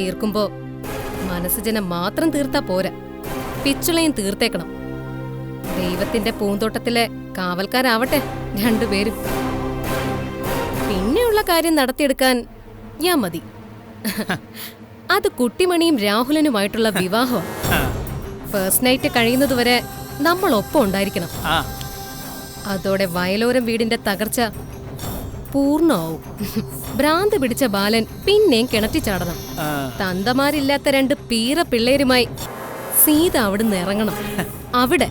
തീർക്കുമ്പോ മനസ്സുജനം മാത്രം തീർത്താ പോരാ, പിച്ചുളയും തീർത്തേക്കണം. ദൈവത്തിന്റെ പൂന്തോട്ടത്തിലെ കാവൽക്കാരാവട്ടെ രണ്ടുപേരും. പിന്നെയുള്ള കാര്യം നടത്തിയെടുക്കാൻ ഞാൻ മതി. അത് കുട്ടിമണിയും രാഹുലനുമായിട്ടുള്ള വിവാഹം. ഫസ്റ്റ് നൈറ്റ് കഴിയുന്നതുവരെ നമ്മൾ ഒപ്പം ഉണ്ടായിരിക്കണം. അതോടെ വയലോരം വീടിന്റെ തകർച്ച പൂർണ്ണമാവും. ഭ്രാന്ത് പിടിച്ച ബാലൻ പിന്നെയും കിണറ്റി ചാടണം. തന്തമാരില്ലാത്ത രണ്ട് പീറ പിള്ളേരുമായി സീത അവിടുന്ന് ഇറങ്ങണം. അവിടെ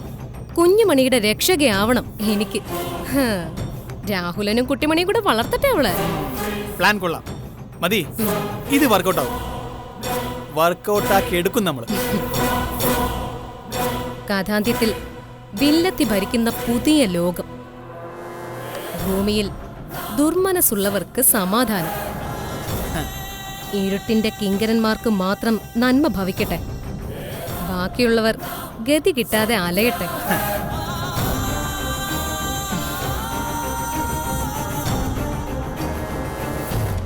കുഞ്ഞുമണിയുടെ രക്ഷകയാവണം എനിക്ക്. രാഹുലനും കുട്ടിമണിയും കൂടെ വളർത്തട്ടെ അവള്. പ്ലാൻ കൊള്ളാം, മതി. ഇത് വർക്കൗട്ടാവും. വർക്കൗട്ടാക്കി എടുക്കും നമ്മള്. കഥാന്ത്യത്തിൽ വില്ലത്തി ഭരിക്കുന്ന പുതിയ ലോകം. ഭൂമിയിൽ ദുർമനസ്സുള്ളവർക്ക് സമാധാനം. ഇരുട്ടിന്റെ കിങ്കരന്മാർക്ക് മാത്രം നന്മ ഭവിക്കട്ടെ. ബാക്കിയുള്ളവർ ഗതി കിട്ടാതെ അലയട്ടെ.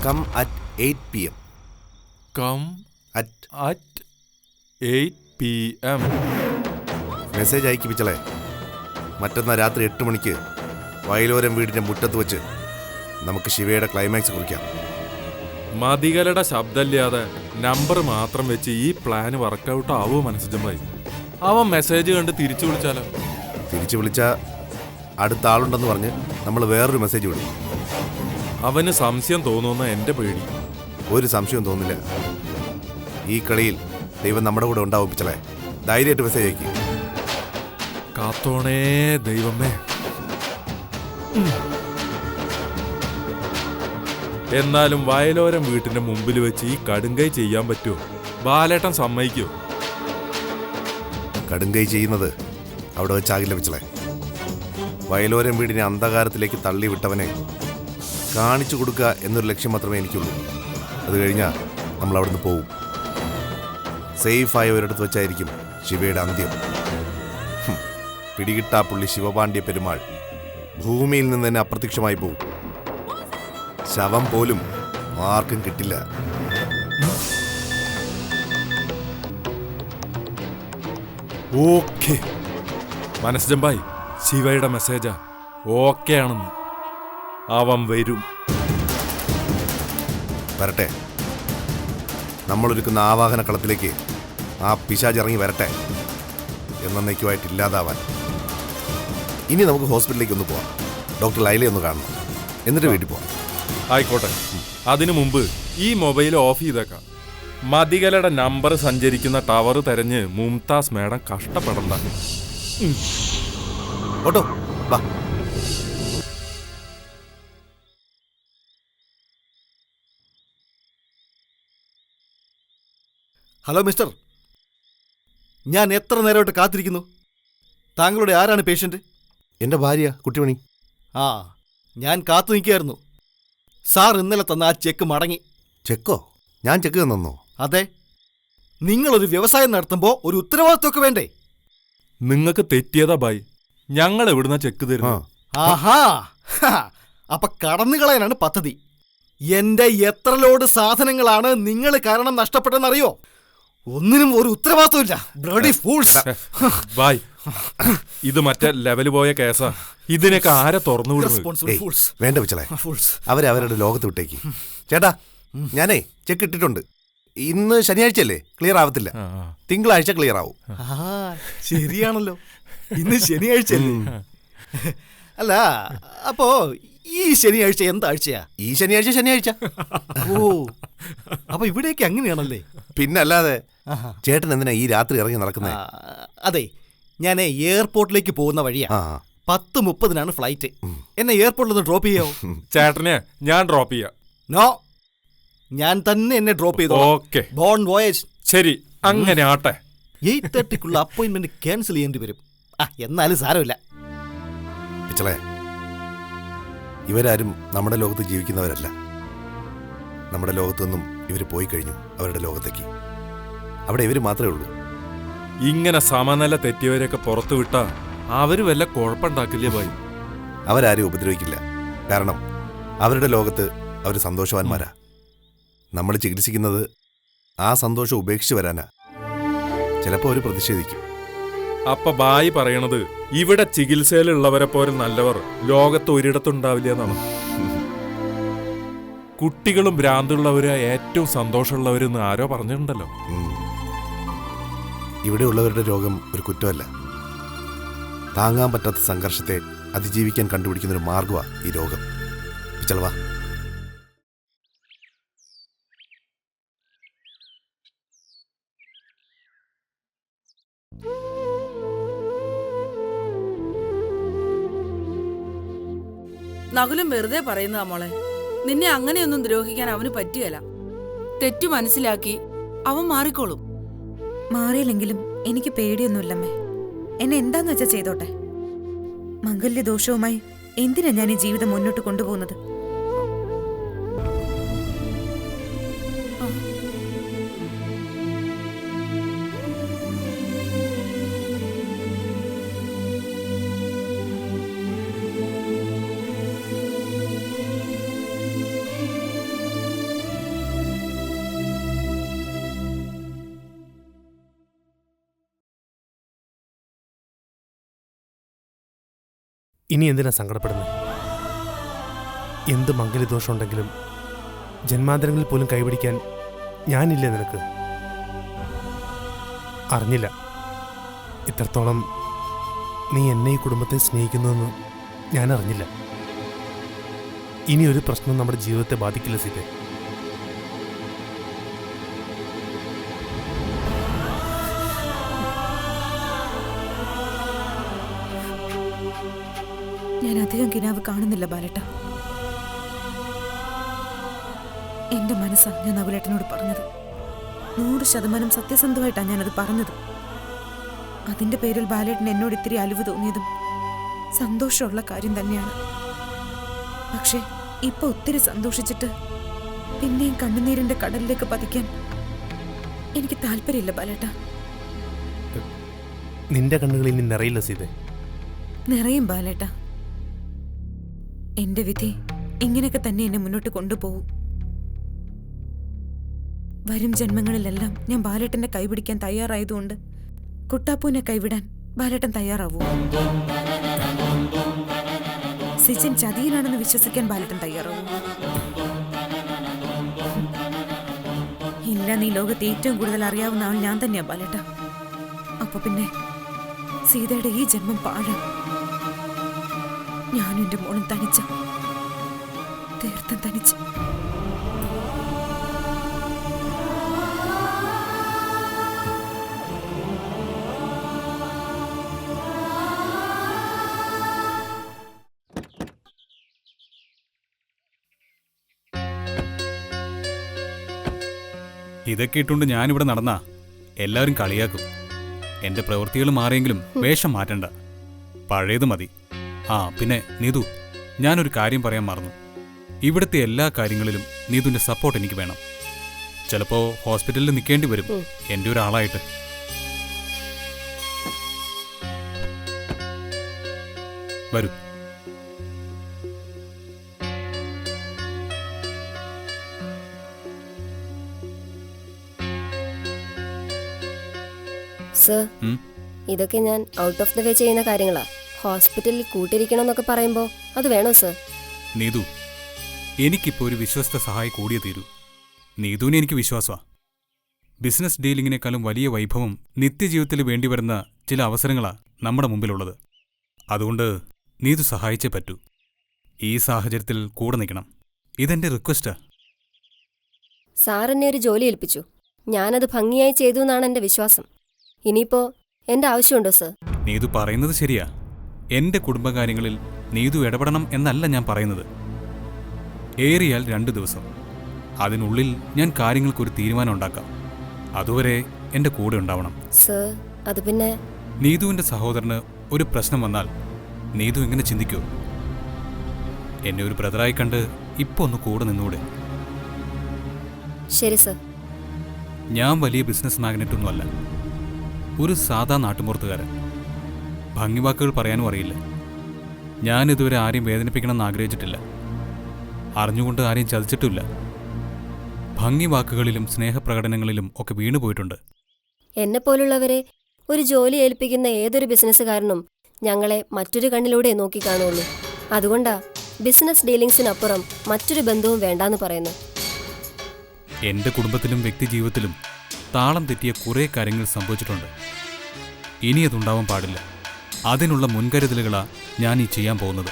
Come at 8 p.m. Come at 8 p.m. Message അയക്കി പിച്ചളെ. മറ്റന്നാൾ രാത്രി 8 മണിക്ക് വയലോരം വീടിന്റെ മുറ്റത്ത് വെച്ച് നമുക്ക് ശിവയുടെ ക്ലൈമാക്സ് കുറിക്കാം. മതികളുടെ ശബ്ദമില്ലാതെ നമ്പർ മാത്രം വെച്ച് ഈ പ്ലാൻ വർക്കൗട്ട് ആവുമോ മനസ്സിജമ്മായി? അവൻ മെസ്സേജ് കണ്ട് തിരിച്ചു വിളിച്ചാലോ? തിരിച്ചു വിളിച്ചാൽ അടുത്ത ആളുണ്ടെന്ന് പറഞ്ഞ് നമ്മൾ വേറൊരു മെസ്സേജ് വിടും. അവന് സംശയം തോന്നുമെന്ന എൻ്റെ പേടി. ഒരു സംശയവും തോന്നില്ല. ഈ കളിയിൽ ദൈവം നമ്മുടെ കൂടെ ഉണ്ടാവും പിച്ചളെ. ധൈര്യമായിട്ട് മെസ്സേജ് അയക്കി. കാത്തോണേ ദൈവമേ. എന്നാലും വയലോരം വീട്ടിന്റെ മുമ്പിൽ വെച്ച് ഈ കടുങ്കൈ ചെയ്യാൻ പറ്റുമോ? ബാലേട്ടൻ സമ്മതിക്കോ? കടുങ്കൈ ചെയ്യുന്നത് അവിടെ വെച്ചാകില്ല പിച്ചളെ. വയലോരം വീടിനെ അന്ധകാരത്തിലേക്ക് തള്ളി വിട്ടവനെ കാണിച്ചു കൊടുക്കുക എന്നൊരു ലക്ഷ്യം മാത്രമേ എനിക്കുള്ളൂ. അത് കഴിഞ്ഞാൽ നമ്മൾ അവിടുന്ന് പോവും. സേഫായ ഒരിടത്ത് വെച്ചായിരിക്കും ശിവയുടെ അന്ത്യം. പിടികിട്ടാ പുള്ളി ശിവപാണ്ഡ്യ പെരുമാൾ ഭൂമിയിൽ നിന്ന് തന്നെ അപ്രത്യക്ഷമായി പോവും. ശവം പോലും ആർക്കും കിട്ടില്ല. ഓക്കെ മനസ്സിജമ്പായി, ശിവയുടെ മെസ്സേജാ ഓക്കെ ആണെന്ന്. അവൻ വരും. വരട്ടെ. നമ്മളൊരുക്കുന്ന ആവാഹന കളത്തിലേക്ക് ആ പിശാച് ഇറങ്ങി വരട്ടെ. എന്നേക്കുമായിട്ട് ഇല്ലാതാവാൻ. ഇനി നമുക്ക് ഹോസ്പിറ്റലിലേക്ക് ഒന്ന് പോവാം. ഡോക്ടർ ലൈലയെ ഒന്ന് കാണണം. എന്നിട്ട് വീട്ടിൽ പോവാം. ആയിക്കോട്ടെ. അതിനു മുമ്പ് ഈ മൊബൈൽ ഓഫ് ചെയ്തേക്കാം. മതികളുടെ നമ്പർ സഞ്ചരിക്കുന്ന ടവർ തെരഞ്ഞ് മുംതാസ് മേഡം കഷ്ടപ്പെടണ്ട. ഓട്ടോ വാ. ഹലോ മിസ്റ്റർ, ഞാൻ എത്ര നേരമായിട്ട് കാത്തിരിക്കുന്നു. താങ്കളുടെ ആരാണ് പേഷ്യന്റ്? എൻ്റെ ഭാര്യ കുട്ടിമണി. ആ, ഞാൻ കാത്തു നിൽക്കുകയായിരുന്നു. സാർ ഇന്നലെ തന്ന ആ ചെക്ക് മടങ്ങി. ചെക്കോ? ഞാൻ ചെക്ക് തന്നോ? അതെ. നിങ്ങളൊരു വ്യവസായം നടത്തുമ്പോൾ ഒരു ഉത്തരവാദിത്വമൊക്കെ വേണ്ടേ? നിങ്ങൾക്ക് തെറ്റിയതാ ബായ്. ഞങ്ങൾ എവിടുന്ന ചെക്ക് തരുന്നു? ആഹാ, അപ്പൊ കടന്നു കളയാനാണ് പദ്ധതി. എന്റെ എത്ര ലോഡ് സാധനങ്ങളാണ് നിങ്ങൾ കാരണം നഷ്ടപ്പെട്ടെന്നറിയോ? ഒന്നിനും ഒരു ഉത്തരവാദിത്വമില്ല. Bloody fools. ബായ്, ഇത് മറ്റേ ലെവല് പോയ കേസാ. ഇതിനൊക്കെ ആരെ തുറന്നു റെസ്പോൺസിബിൾ ഫൂൾസ്. വേണ്ട പിച്ചളെ, അവരെ അവരുടെ ലോകത്ത് വിട്ടേക്ക്. ചേട്ടാ, ഞാനേ ചെക്ക് ഇട്ടിട്ടുണ്ട്. ഇന്ന് ശനിയാഴ്ചയല്ലേ, ക്ലിയർ ആവത്തില്ല. തിങ്കളാഴ്ച ക്ലിയർ ആവും. ശരിയാണല്ലോ, ഇന്ന് ശനിയാഴ്ചയല്ലേ? അല്ല, അപ്പോ ഈ ശനിയാഴ്ച എന്താഴ്ചയാ? ഈ ശനിയാഴ്ച. ഓ, അപ്പൊ ഇവിടേക്ക് അങ്ങനെയാണല്ലേ? പിന്നല്ലാതെ. ചേട്ടൻ എന്തിനാ ഈ രാത്രി ഇറങ്ങി നടക്കുന്നത്? അതെ, ഞാൻ എയർപോർട്ടിലേക്ക് പോകുന്ന വഴിയാ. 10:30 ഫ്ലൈറ്റ്. എന്നെ എയർപോർട്ടിൽ നിന്ന് ഡ്രോപ്പ് ചെയ്യാവോ? ചേട്ടനെ ഞാൻ ഡ്രോപ്പ് ചെയ്യാം. നോ, ഞാൻ തന്നെ എന്നെ ഡ്രോപ്പ് ചെയ്തോ. Okay, bon voyage. ശരി, അങ്ങനെ ആട്ടെ. 8:30 അപ്പോയിന്റ്മെന്റ് ക്യാൻസൽ ചെയ്യേണ്ടി വരും. എന്നാലും സാരമില്ല. പിച്ചളെ, ഇവരാരും നമ്മുടെ ലോകത്ത് ജീവിക്കുന്നവരല്ല. നമ്മുടെ ലോകത്തൊന്നും ഇവർ പോയി കഴിഞ്ഞു അവരുടെ ലോകത്തേക്ക്. അവിടെ ഇവർ മാത്രമേ ഉള്ളൂ. ഇങ്ങനെ സമനില തെറ്റിയവരെയൊക്കെ പുറത്തു വിട്ടാ അവര് വല്ല കുഴപ്പമുണ്ടാക്കില്ലേ ബായ്? അവരാരും ഉപദ്രവിക്കില്ല. കാരണം അവരുടെ ലോകത്ത് അവർ സന്തോഷവാന്മാരാ. നമ്മൾ ചികിത്സിക്കുന്നത് ആ സന്തോഷം ഉപേക്ഷിച്ച് വരാനാ. ചിലപ്പോൾ അവർ പ്രതിഷേധിക്കും. അപ്പൊ ബായി പറയണത് ഇവിടെ ചികിത്സയിലുള്ളവരെ പോലെ നല്ലവർ ലോകത്ത് ഒരിടത്തുണ്ടാവില്ല എന്നാണ്. കുട്ടികളും ഭ്രാന്തുള്ളവര് ഏറ്റവും സന്തോഷമുള്ളവരെന്ന് ആരോ പറഞ്ഞിട്ടുണ്ടല്ലോ. ഇവിടെയുള്ളവരുടെ രോഗം ഒരു കുറ്റമല്ല. താങ്ങാൻ പറ്റാത്ത സംഘർഷത്തെ അതിജീവിക്കാൻ കണ്ടുപിടിക്കുന്ന ഒരു മാർഗമാണ് ഈ രോഗം. പിച്ചളവാ. നകുലം വെറുതെ പറയുന്നതാ മോളെ. നിന്നെ അങ്ങനെയൊന്നും ദ്രോഹിക്കാൻ അവന് പറ്റുകയില്ല. തെറ്റു മനസ്സിലാക്കി അവൻ മാറിക്കോളും. മാറിയില്ലെങ്കിലും എനിക്ക് പേടിയൊന്നുമില്ലമ്മേ. എന്നെ എന്താന്ന് വെച്ചാ ചെയ്തോട്ടെ. മംഗല്യദോഷവുമായി എന്തിനാ ഞാൻ ഈ ജീവിതം മുന്നോട്ട് കൊണ്ടുപോകുന്നത്? ഇനി എന്തിനാ സങ്കടപ്പെടുന്നത്? എന്ത് മംഗല്യദോഷമുണ്ടെങ്കിലും ജന്മാന്തരങ്ങളിൽ പോലും കൈപിടിക്കാൻ ഞാനില്ലേ നിനക്ക്? അറിഞ്ഞില്ല ഇത്രത്തോളം നീ എന്നെ ഈ കുടുംബത്തെ സ്നേഹിക്കുന്നുവെന്ന് ഞാൻ അറിഞ്ഞില്ല. ഇനിയൊരു പ്രശ്നം നമ്മുടെ ജീവിതത്തെ ബാധിക്കില്ല സീതേ. ഞാൻ അധികം കിനാവ് കാണുന്നില്ല ബാലേട്ട. എന്റെ മനസ്സാ ഞാൻ നകുലേട്ടനോട് പറഞ്ഞത്. 100% സത്യസന്ധമായിട്ടാണ് ഞാനത് പറഞ്ഞത്. അതിന്റെ പേരിൽ ബാലേട്ടൻ എന്നോട് ഇത്തിരി അലിവ് തോന്നിയതും സന്തോഷമുള്ള കാര്യം തന്നെയാണ്. പക്ഷെ ഇപ്പൊ ഒത്തിരി സന്തോഷിച്ചിട്ട് പിന്നെയും കണ്ണുനീരിന്റെ കടലിലേക്ക് പതിക്കാൻ എനിക്ക് താല്പര്യമില്ല ബാലേട്ട. നിന്റെ കണ്ണുകളിൽ നിന്ന് നിറയില്ല സീതേ. നിറയും ബാലേട്ട. എന്റെ വിധി ഇങ്ങനെയൊക്കെ തന്നെ എന്നെ മുന്നോട്ട് കൊണ്ടുപോകും. വരും ജന്മങ്ങളിലെല്ലാം ഞാൻ ബാലേട്ടന്റെ കൈപിടിക്കാൻ തയ്യാറായതുകൊണ്ട് കുട്ടാപ്പൂനെ കൈവിടാൻ ബാലേട്ടൻ തയ്യാറാവൂ? സിജൻ ചതിയനാണെന്ന് വിശ്വസിക്കാൻ ബാലേട്ടൻ തയ്യാറാവൂ? ഇല്ല, നീ ലോകത്ത് ഏറ്റവും കൂടുതൽ അറിയാവുന്ന ആൾ ഞാൻ തന്നെയാ ബാലേട്ട. അപ്പൊ പിന്നെ സീതയുടെ ഈ ജന്മം പാഴാം. ഞാനും എന്റെ മോളും തനിച്ച, തീർത്ഥം തനിച്ച. ഇതൊക്കെ ഇട്ടുകൊണ്ട് ഞാനിവിടെ നടന്നാ എല്ലാവരും കളിയാക്കും. എന്റെ പ്രവൃത്തികൾ മാറിയെങ്കിലും വേഷം മാറ്റണ്ട, പഴയത് മതി. ആ പിന്നെ നീതു, ഞാനൊരു കാര്യം പറയാൻ മറന്നു. ഇവിടുത്തെ എല്ലാ കാര്യങ്ങളിലും നീതുവിന്റെ സപ്പോർട്ട് എനിക്ക് വേണം. ചിലപ്പോ ഹോസ്പിറ്റലിൽ നിൽക്കേണ്ടി വരും എൻ്റെ ഒരാളായിട്ട്. വരൂ. സർ, ഇതൊക്കെ ഞാൻ ഔട്ട് ഓഫ് ദ വേ ചെയ്യുന്ന കാര്യങ്ങളാ. ഹോസ്പിറ്റലിൽ കൂട്ടിരിക്കണമെന്നൊക്കെ പറയുമ്പോൾ അത് വേണോ സർ? നീതു, എനിക്കിപ്പോൾ ഒരു വിശ്വസ്ത സഹായി കൂടിയേ തീരൂ. നീതുവിനെ എനിക്ക് വിശ്വാസമാ. ബിസിനസ് ഡീലിങ്ങിനേക്കാളും വലിയ വൈഭവം നിത്യജീവിതത്തിൽ വേണ്ടിവരുന്ന ചില അവസരങ്ങളാ നമ്മുടെ മുമ്പിലുള്ളത്. അതുകൊണ്ട് നീതു സഹായിച്ചേ പറ്റൂ. ഈ സാഹചര്യത്തിൽ കൂടെ നിൽക്കണം. ഇതെന്റെ റിക്വസ്റ്റാ. സാർ എന്നെ ഒരു ജോലി ഏൽപ്പിച്ചു. ഞാനത് ഭംഗിയായി ചെയ്തു എന്നാണ് എൻ്റെ വിശ്വാസം. ഇനിയിപ്പോ എന്റെ ആവശ്യമുണ്ടോ സർ? നീതു പറയുന്നത് ശരിയാ. എന്റെ കുടുംബകാര്യങ്ങളിൽ നീതു ഇടപെടണം എന്നല്ല ഞാൻ പറയുന്നത്. ഏറിയാൽ 2 ദിവസം. അതിനുള്ളിൽ ഞാൻ കാര്യങ്ങൾക്കൊരു തീരുമാനം ഉണ്ടാക്കാം. അതുവരെ എന്റെ കൂടെ ഉണ്ടാവണം. സർ, അത് പിന്നെ നീതുവിന്റെ സഹോദരന് ഒരു പ്രശ്നം വന്നാൽ നീതു എങ്ങനെ ചിന്തിക്കൂ? എന്നെ ഒരു ബ്രദറായി കണ്ട് ഇപ്പൊ ഒന്ന് കൂടെ നിന്നൂടെ? ശരി സർ. ഞാൻ വലിയ ബിസിനസ് മാഗ്നറ്റൊന്നുമല്ല, ഒരു സാധാ നാട്ടുമ്പുറത്തുകാരൻ. ഭംഗിവാക്കുകൾ പറയാനും അറിയില്ല. ഞാനിതുവരെ ആരെയും വേദനിപ്പിക്കണമെന്ന് ആഗ്രഹിച്ചിട്ടില്ല. അറിഞ്ഞുകൊണ്ട് ആരെയും ചതിച്ചിട്ടില്ല. ഭംഗിവാക്കുകളിലും സ്നേഹപ്രകടനങ്ങളിലും ഒക്കെ വീണുപോയിട്ടുണ്ട്. എന്നെപ്പോലുള്ളവരെ ഒരു ജോലി ഏൽപ്പിക്കുന്ന ഏതൊരു ബിസിനസ്സുകാരനും ഞങ്ങളെ മറ്റൊരു കണ്ണിലൂടെ നോക്കിക്കാണുള്ളൂ. അതുകൊണ്ടാ ബിസിനസ് ഡീലിങ്സിനപ്പുറം മറ്റൊരു ബന്ധവും വേണ്ടാന്ന് പറയുന്നത്. എൻ്റെ കുടുംബത്തിലും വ്യക്തിജീവിതത്തിലും താളം തെറ്റിയ കുറേ കാര്യങ്ങൾ സംഭവിച്ചിട്ടുണ്ട്. ഇനി അതുണ്ടാവാൻ പാടില്ല. അതിനുള്ള മുൻകരുതലുകളാണ് ഞാൻ ഈ ചെയ്യാൻ പോകുന്നത്.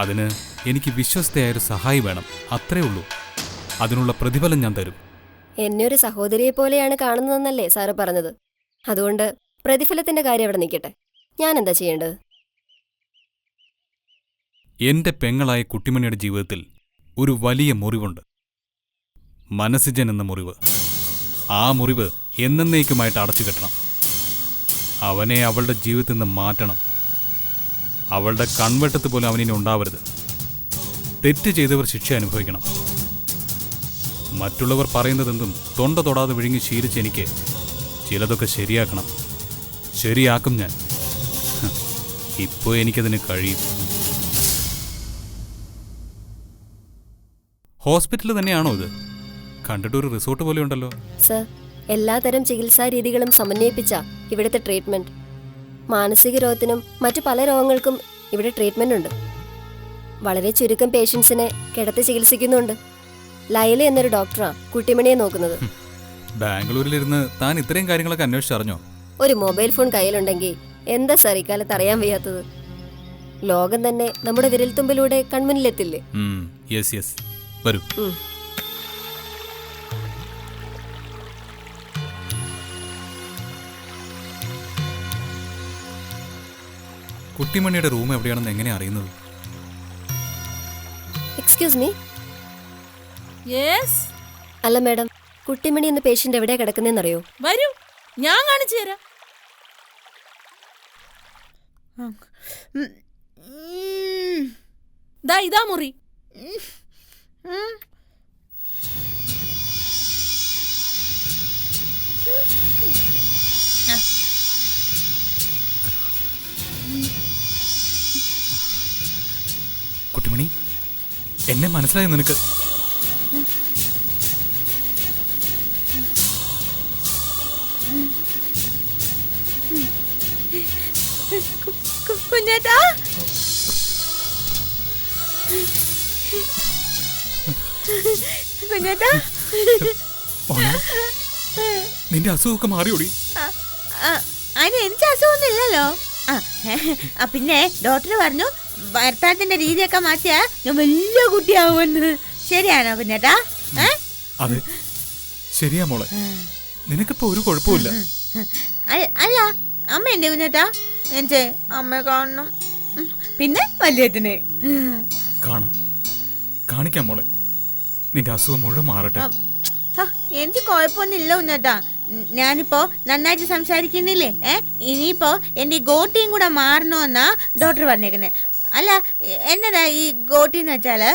അതിന് എനിക്ക് വിശ്വസ്തയായൊരു സഹായി വേണം, അത്രേ ഉള്ളൂ. അതിനുള്ള പ്രതിഫലം ഞാൻ തരും. എന്നെ ഒരു സഹോദരിയെ പോലെയാണ് കാണുന്നതെന്നല്ലേ സാറ് പറഞ്ഞത്. അതുകൊണ്ട് പ്രതിഫലത്തിന്റെ കാര്യം അവിടെ നിൽക്കട്ടെ. ഞാൻ എന്താ ചെയ്യേണ്ടത്? എൻ്റെ പെങ്ങളായ കുട്ടിമണിയുടെ ജീവിതത്തിൽ ഒരു വലിയ മുറിവുണ്ട്. മനസ്സിജൻ എന്ന മുറിവ്. ആ മുറിവ് എന്നേക്കുമായിട്ട് അടച്ചു കെട്ടണം. അവനെ അവളുടെ ജീവിതത്തിൽ നിന്ന് മാറ്റണം. അവളുടെ കൺവെട്ടത്ത് പോലും അവനിനി ഉണ്ടാവരുത്. തെറ്റ് ചെയ്തവർ ശിക്ഷ അനുഭവിക്കണം. മറ്റുള്ളവർ പറയുന്നതെന്തും തൊണ്ട തൊടാതെ വിഴുങ്ങി ശീലിച്ച് എനിക്ക് ചിലതൊക്കെ ശരിയാക്കണം. ശരിയാക്കും ഞാൻ. ഇപ്പോൾ എനിക്കതിന് കഴിയും. ഹോസ്പിറ്റൽ തന്നെയാണോ ഇത്? കണ്ടിട്ടൊരു റിസോർട്ട് പോലെ ഉണ്ടല്ലോ. സർ, എല്ലാതരം ചികിത്സാ രീതികളും സമന്വയിപ്പിച്ച ഇവിടുത്തെ ട്രീറ്റ്മെന്റ്. മാനസിക രോഗത്തിനും മറ്റു പല രോഗങ്ങൾക്കും ഇവിടെ ട്രീറ്റ്മെന്റ് ഉണ്ട്. വളരെ ചുരുക്കം പേഷ്യൻസിനെ കിടത്തി ചികിത്സിക്കുന്നുണ്ട്. ലൈല എന്നൊരു ഡോക്ടറാ കുട്ടിമണിയെ നോക്കുന്നത്. ബാംഗ്ലൂരിലിരുന്ന് താൻ ഇത്രയും കാര്യങ്ങളൊക്കെ അന്വേഷിച്ചറിഞ്ഞോ? ഒരു മൊബൈൽ ഫോൺ കയ്യിലുണ്ടെങ്കിൽ എന്താ സാർ ഇക്കാലത്ത് അറിയാൻ വയ്യാത്തത്? ലോകം തന്നെ നമ്മുടെ വിരൽത്തുമ്പിലൂടെ കൺമുന്നിലെത്തില്ലേ? യെസ് യെസ്, വരൂ. കുട്ടിമണിയുടെ റൂം എവിടെയാണെന്ന് എങ്ങനെ അറിയുന്നത്? Excuse me. യെസ്, അല്ല മാഡം, കുട്ടിമണി എന്ന പേഷ്യന്റ് എവിടെയാ കിടക്കുന്നതെന്നറിയോ? വരൂ, ഞാൻ കാണിച്ചു തരാം. ഇതാ മുറി. കുട്ടിമണി, എന്നെ മനസ്സിലായോ നിനക്ക്? കുഞ്ഞേട്ടാ, കുഞ്ഞേട്ടാ, നിന്റെ അസുഖമൊക്കെ മാറിയോടി? അതിന് എനിക്ക് അസുഖമൊന്നും ഇല്ലല്ലോ. പിന്നെ ഡോക്ടർ പറഞ്ഞു ഭർത്താവിന്റെ രീതിയൊക്കെ മാറ്റിയാ ഞാൻ വലിയ കുട്ടിയാവുമെന്ന്. ശരിയാണോ കുഞ്ഞേട്ടാ? അതെ, ശരിയാ മോളെ. നിനക്കിപ്പോ ഒരു കുഴപ്പമില്ല. അല്ല, അമ്മ എന്റെ കുഞ്ഞേട്ടാ? എന്റെ അമ്മ കാണണം. പിന്നെ വലിയേട്ടനെ കാണാം, കാണിക്കാം മോളെ. നിന്റെ അസുഖം മുഴുവൻ മാറട്ടെ. എനിക്ക് കുഴപ്പമൊന്നുമില്ല കുഞ്ഞേട്ടാ. ഞാനിപ്പോ നന്നായിട്ട് സംസാരിക്കുന്നില്ലേ? ഇനിയിപ്പോ എന്റെ ഈ ഗോട്ടിയും കൂടെ മാറണോന്നാ ഡോക്ടർ പറഞ്ഞേക്കുന്നേ. അല്ല, എന്നതാ ഈ ഗോട്ടിന്ന് വെച്ചാല്?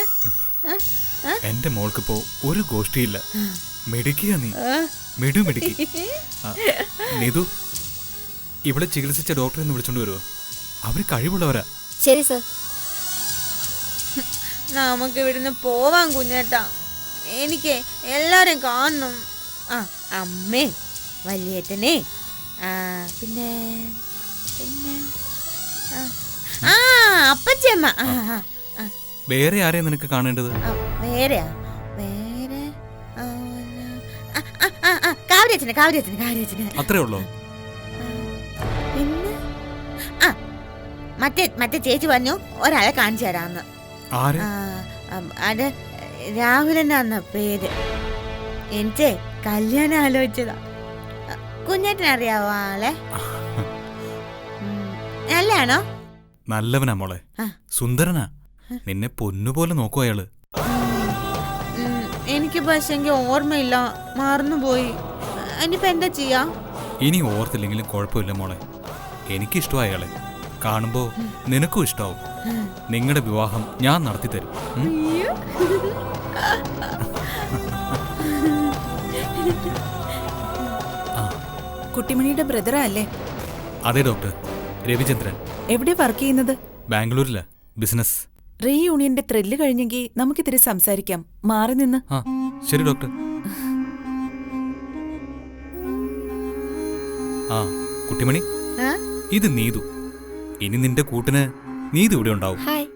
എന്റെ മോൾക്കിപ്പോ ഒരു ഗോഷ്ടിയില്ല. മെടുക്കിയ നീ, മെടുമെടുക്കി. നീതു, ഇവിടെ ചികിത്സിച്ച ഡോക്ടറെ ഒന്ന് വിളിച്ചോണ്ട് വരുമോ? അവര് കഴിവുള്ളവരാ. ശരി സർ. നമുക്ക് ഇവിടുന്ന് പോവാൻ കുഞ്ഞേട്ടാ. എനിക്ക് എല്ലാരും കാണണം. അമ്മേ, വലിയേട്ടനെ, പിന്നെ പിന്നെ അപ്പച്ചമ്മ. വേറെ ആരെയാ നിനക്ക് കാണേണ്ടത്? വേറെയാ? വേറെ കാവ്യച്ചനെ, കാവ്യച്ചനെ, കാവ്യച്ചനെ. അത്രേ ഉള്ളോ? പിന്നെ മറ്റേ ചേച്ചി പറഞ്ഞു ഒരാളെ കാണിച്ചു തരാന്ന്. അത് രാഹുലനാന്ന പേര്. എനിക്ക് കല്യാണം ആലോചിച്ചതാ. കുഞ്ഞേട്ടനറിയാവോ ആളെ? നല്ലയാണോ? നല്ലവനാ മോളെ, സുന്ദരനാ. നിന്നെ പൊന്നുപോലെ നോക്കും അയാള്. എനിക്ക് പക്ഷെങ്കിൽ ഓർമ്മയില്ല, മറന്നുപോയി. ഇനിയിപ്പോ എന്താ ചെയ്യാ? ഇനി ഓർത്തില്ലെങ്കിലും കുഴപ്പമില്ല മോളെ. എനിക്കിഷ്ടമായ അയാളെ. കാണുമ്പോ നിനക്കും ഇഷ്ടാവും. നിങ്ങളുടെ വിവാഹം ഞാൻ നടത്തിത്തരും. കുട്ടിമണിയുടെ ബ്രദറാ അല്ലേ? അതെ ഡോക്ടർ, രവിചന്ദ്രൻ. എവിടെ വർക്ക് ചെയ്യുന്നത്? ബാംഗ്ലൂരിലാ, ബിസിനസ്. റീയൂണിയന്റെ ത്രില്ല് കഴിഞ്ഞെങ്കിൽ നമുക്കിത്തിരി സംസാരിക്കാം. മാറി നിന്ന്. ശരി ഡോക്ടർ. ആ കുട്ടിമണി, ആ? ഇത് നീതു. ഇനി നിന്റെ കൂട്ടിന് നീതു ഇവിടെ ഉണ്ടാവും. ഹായ്.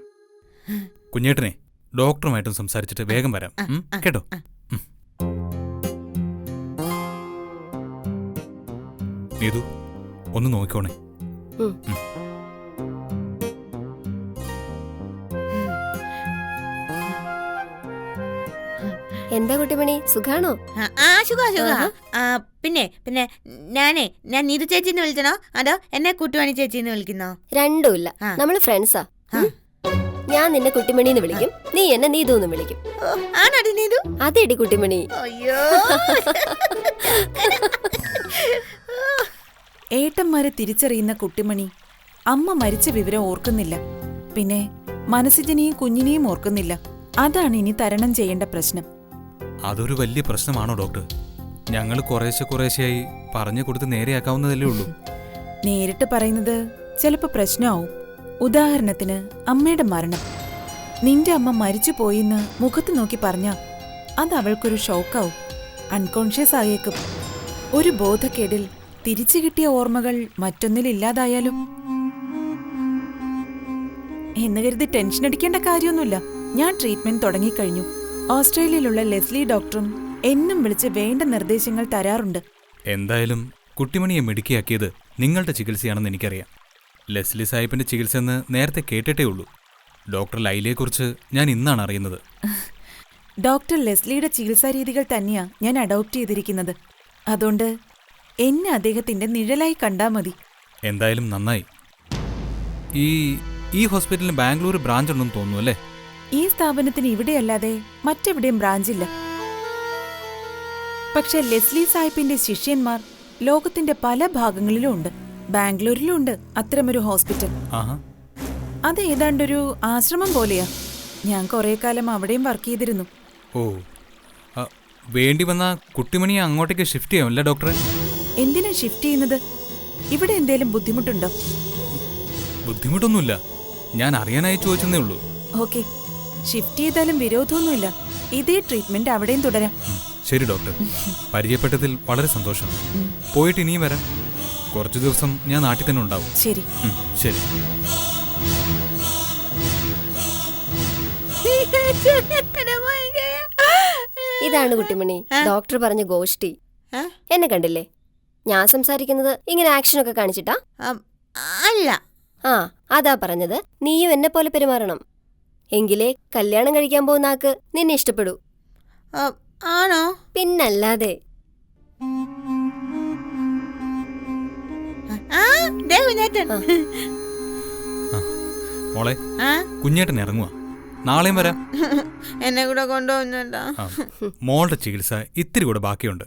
കുഞ്ഞേട്ടനെ ഡോക്ടറുമായിട്ടും സംസാരിച്ചിട്ട് വേഗം വരാം. കേട്ടോ? നീതു ഒന്ന് നോക്കിക്കോണേ. എന്താ കുട്ടിമണി, സുഖാണോ? പിന്നെ ഞാൻ നീതു ചേച്ചിന്ന് വിളിക്കണോ അതോ എന്നെ കുട്ടുവാണി ചേച്ചിന്ന് വിളിക്കുന്നോ? രണ്ടുമില്ല, നമ്മള് ഫ്രണ്ട്സാ. ഞാൻ നിന്നെ കുട്ടിമണിന്ന് വിളിക്കും, നീ എന്നെ നീതുന്ന് വിളിക്കും. ആണോടി നീതു? അതെടി കുട്ടിമണി. അയ്യോ, ഏട്ടന്മാരെ തിരിച്ചറിയുന്ന കുട്ടിമണി അമ്മ മരിച്ച വിവരം ഓർക്കുന്നില്ല. പിന്നെ മനസ്സിജനെയും കുഞ്ഞിനെയും ഓർക്കുന്നില്ല. അതാണ് ഇനി തരണം ചെയ്യേണ്ട പ്രശ്നം. അതൊരു വലിയ പ്രശ്നമാണോ ഡോക്ടർ? ഞങ്ങൾ കുറേശ്ശെയായി പറഞ്ഞു കൊടുത്ത് നേരെയാക്കാവുന്നതല്ലേ ഉള്ളൂ. നേരിട്ട് പറയുന്നത് ചിലപ്പോ പ്രശ്നമാവും. ഉദാഹരണത്തിന് അമ്മയുടെ മരണം. നിന്റെ അമ്മ മരിച്ചു പോയിന്ന് മുഖത്ത് നോക്കി പറഞ്ഞ അത് അവൾക്കൊരു ഷോക്കാവും. അൺകോൺഷ്യസ് ആയേക്കും. ഒരു ബോധക്കേടിൽ തിരിച്ചു കിട്ടിയ ഓർമ്മകൾ മറ്റൊന്നിലില്ലാതായാലും. എന്ന് കരുതി ടെൻഷൻ അടിക്കേണ്ട കാര്യമൊന്നുമില്ല. ഞാൻ ട്രീറ്റ്മെന്റ് തുടങ്ങിക്കഴിഞ്ഞു. ഓസ്ട്രേലിയയിലുള്ള ലെസ്ലി ഡോക്ടറും എന്നും വിളിച്ച് വേണ്ട നിർദ്ദേശങ്ങൾ തരാറുണ്ട്. എന്തായാലും കുട്ടിമണിയെ മിടുക്കിയാക്കിയത് നിങ്ങളുടെ ചികിത്സയാണെന്ന് എനിക്കറിയാം. ലെസ്ലി സാഹിബിന്റെ ചികിത്സയെന്ന് നേരത്തെ കേട്ടിട്ടേ ഉള്ളൂ. ഡോക്ടർ ലൈലയെക്കുറിച്ച് ഞാൻ ഇന്നാണ് അറിയുന്നത്. ഡോക്ടർ ലെസ്ലിയുടെ ചികിത്സാ രീതികൾ തന്നെയാ ഞാൻ അഡോപ്റ്റ് ചെയ്തിരിക്കുന്നത്. അതുകൊണ്ട് എന്നെ അദ്ദേഹത്തിന്റെ നിഴലായി കണ്ടാ മതി. എന്തായാലും നന്നായി. ഈ ഹോസ്പിറ്റലിന് ബാംഗ്ലൂർ ബ്രാഞ്ച് ഉണ്ടെന്ന് തോന്നുന്നു അല്ലേ? ഈ സ്ഥാപനത്തിന് ഇവിടെയല്ലാതെ മറ്റെവിടെയും ബ്രാഞ്ചില്ല. പക്ഷെ ലെസ്ലി സാഹിബിന്റെ ശിഷ്യന്മാർ ലോകത്തിന്റെ പല ഭാഗങ്ങളിലും ഉണ്ട്. ബാംഗ്ലൂരിലും ഉണ്ട് അത്തരമൊരു ഹോസ്പിറ്റൽ. അത് ഏതാണ്ടൊരു ആശ്രമം പോലെയാ. ഞാൻ കുറെ കാലം അവിടെയും വർക്ക് ചെയ്തിരുന്നു. ഓ, വേണ്ടി വന്ന കുട്ടിമണിയെ അങ്ങോട്ടേക്ക് ഷിഫ്റ്റ് ചെയ്യാമല്ലേ ഡോക്ടറെ? എന്തിനാ ഷിഫ്റ്റ് ചെയ്യുന്നത്? ഇവിടെ എന്തേലും ബുദ്ധിമുട്ടുണ്ടോ? ബുദ്ധിമുട്ടൊന്നുമില്ല, ഞാൻ അറിയാനായി ചോദിച്ചെന്നേ ഉള്ളൂ. ഓക്കെ, ഷിഫ്റ്റ് ചെയ്താലും വിരോധമൊന്നുമില്ല. ഇതേ ട്രീറ്റ്മെന്റ് അവിടെയും തുടരാം. ശരി ഡോക്ടർ, പരിചയപ്പെട്ടതിൽ വളരെ സന്തോഷം. പോയിട്ട് ഇനിയും വരാം. കുറച്ചു ദിവസം ഞാൻ നാട്ടിൽ തന്നെ ഉണ്ടാവും. ശരി. ശരി. ഇതാണ് കുട്ടിമണി ഡോക്ടർ പറഞ്ഞ ഗോഷ്ടി. എന്നെ കണ്ടില്ലേ? ഞാൻ സംസാരിക്കുന്നത് ഇങ്ങനെ ആക്ഷനൊക്കെ കാണിച്ചിട്ടാ? അല്ല. ആ, അതാ പറഞ്ഞത്. നീയും എന്നെ പോലെ പെരുമാറണം. എങ്കിലേ കല്യാണം കഴിക്കാൻ പോകുന്ന ആക്ക് നിന്നെ ഇഷ്ടപ്പെടൂ. ആണോ? പിന്നല്ലാതെ. മോളെ, കുഞ്ഞേട്ടൻ ഇറങ്ങുക. നാളെയും വരാം. എന്നെ കൂടെ കൊണ്ടുപോകുന്നുണ്ടോ? മോളുടെ ചികിത്സ ഇത്തിരി കൂടെ ബാക്കിയുണ്ട്.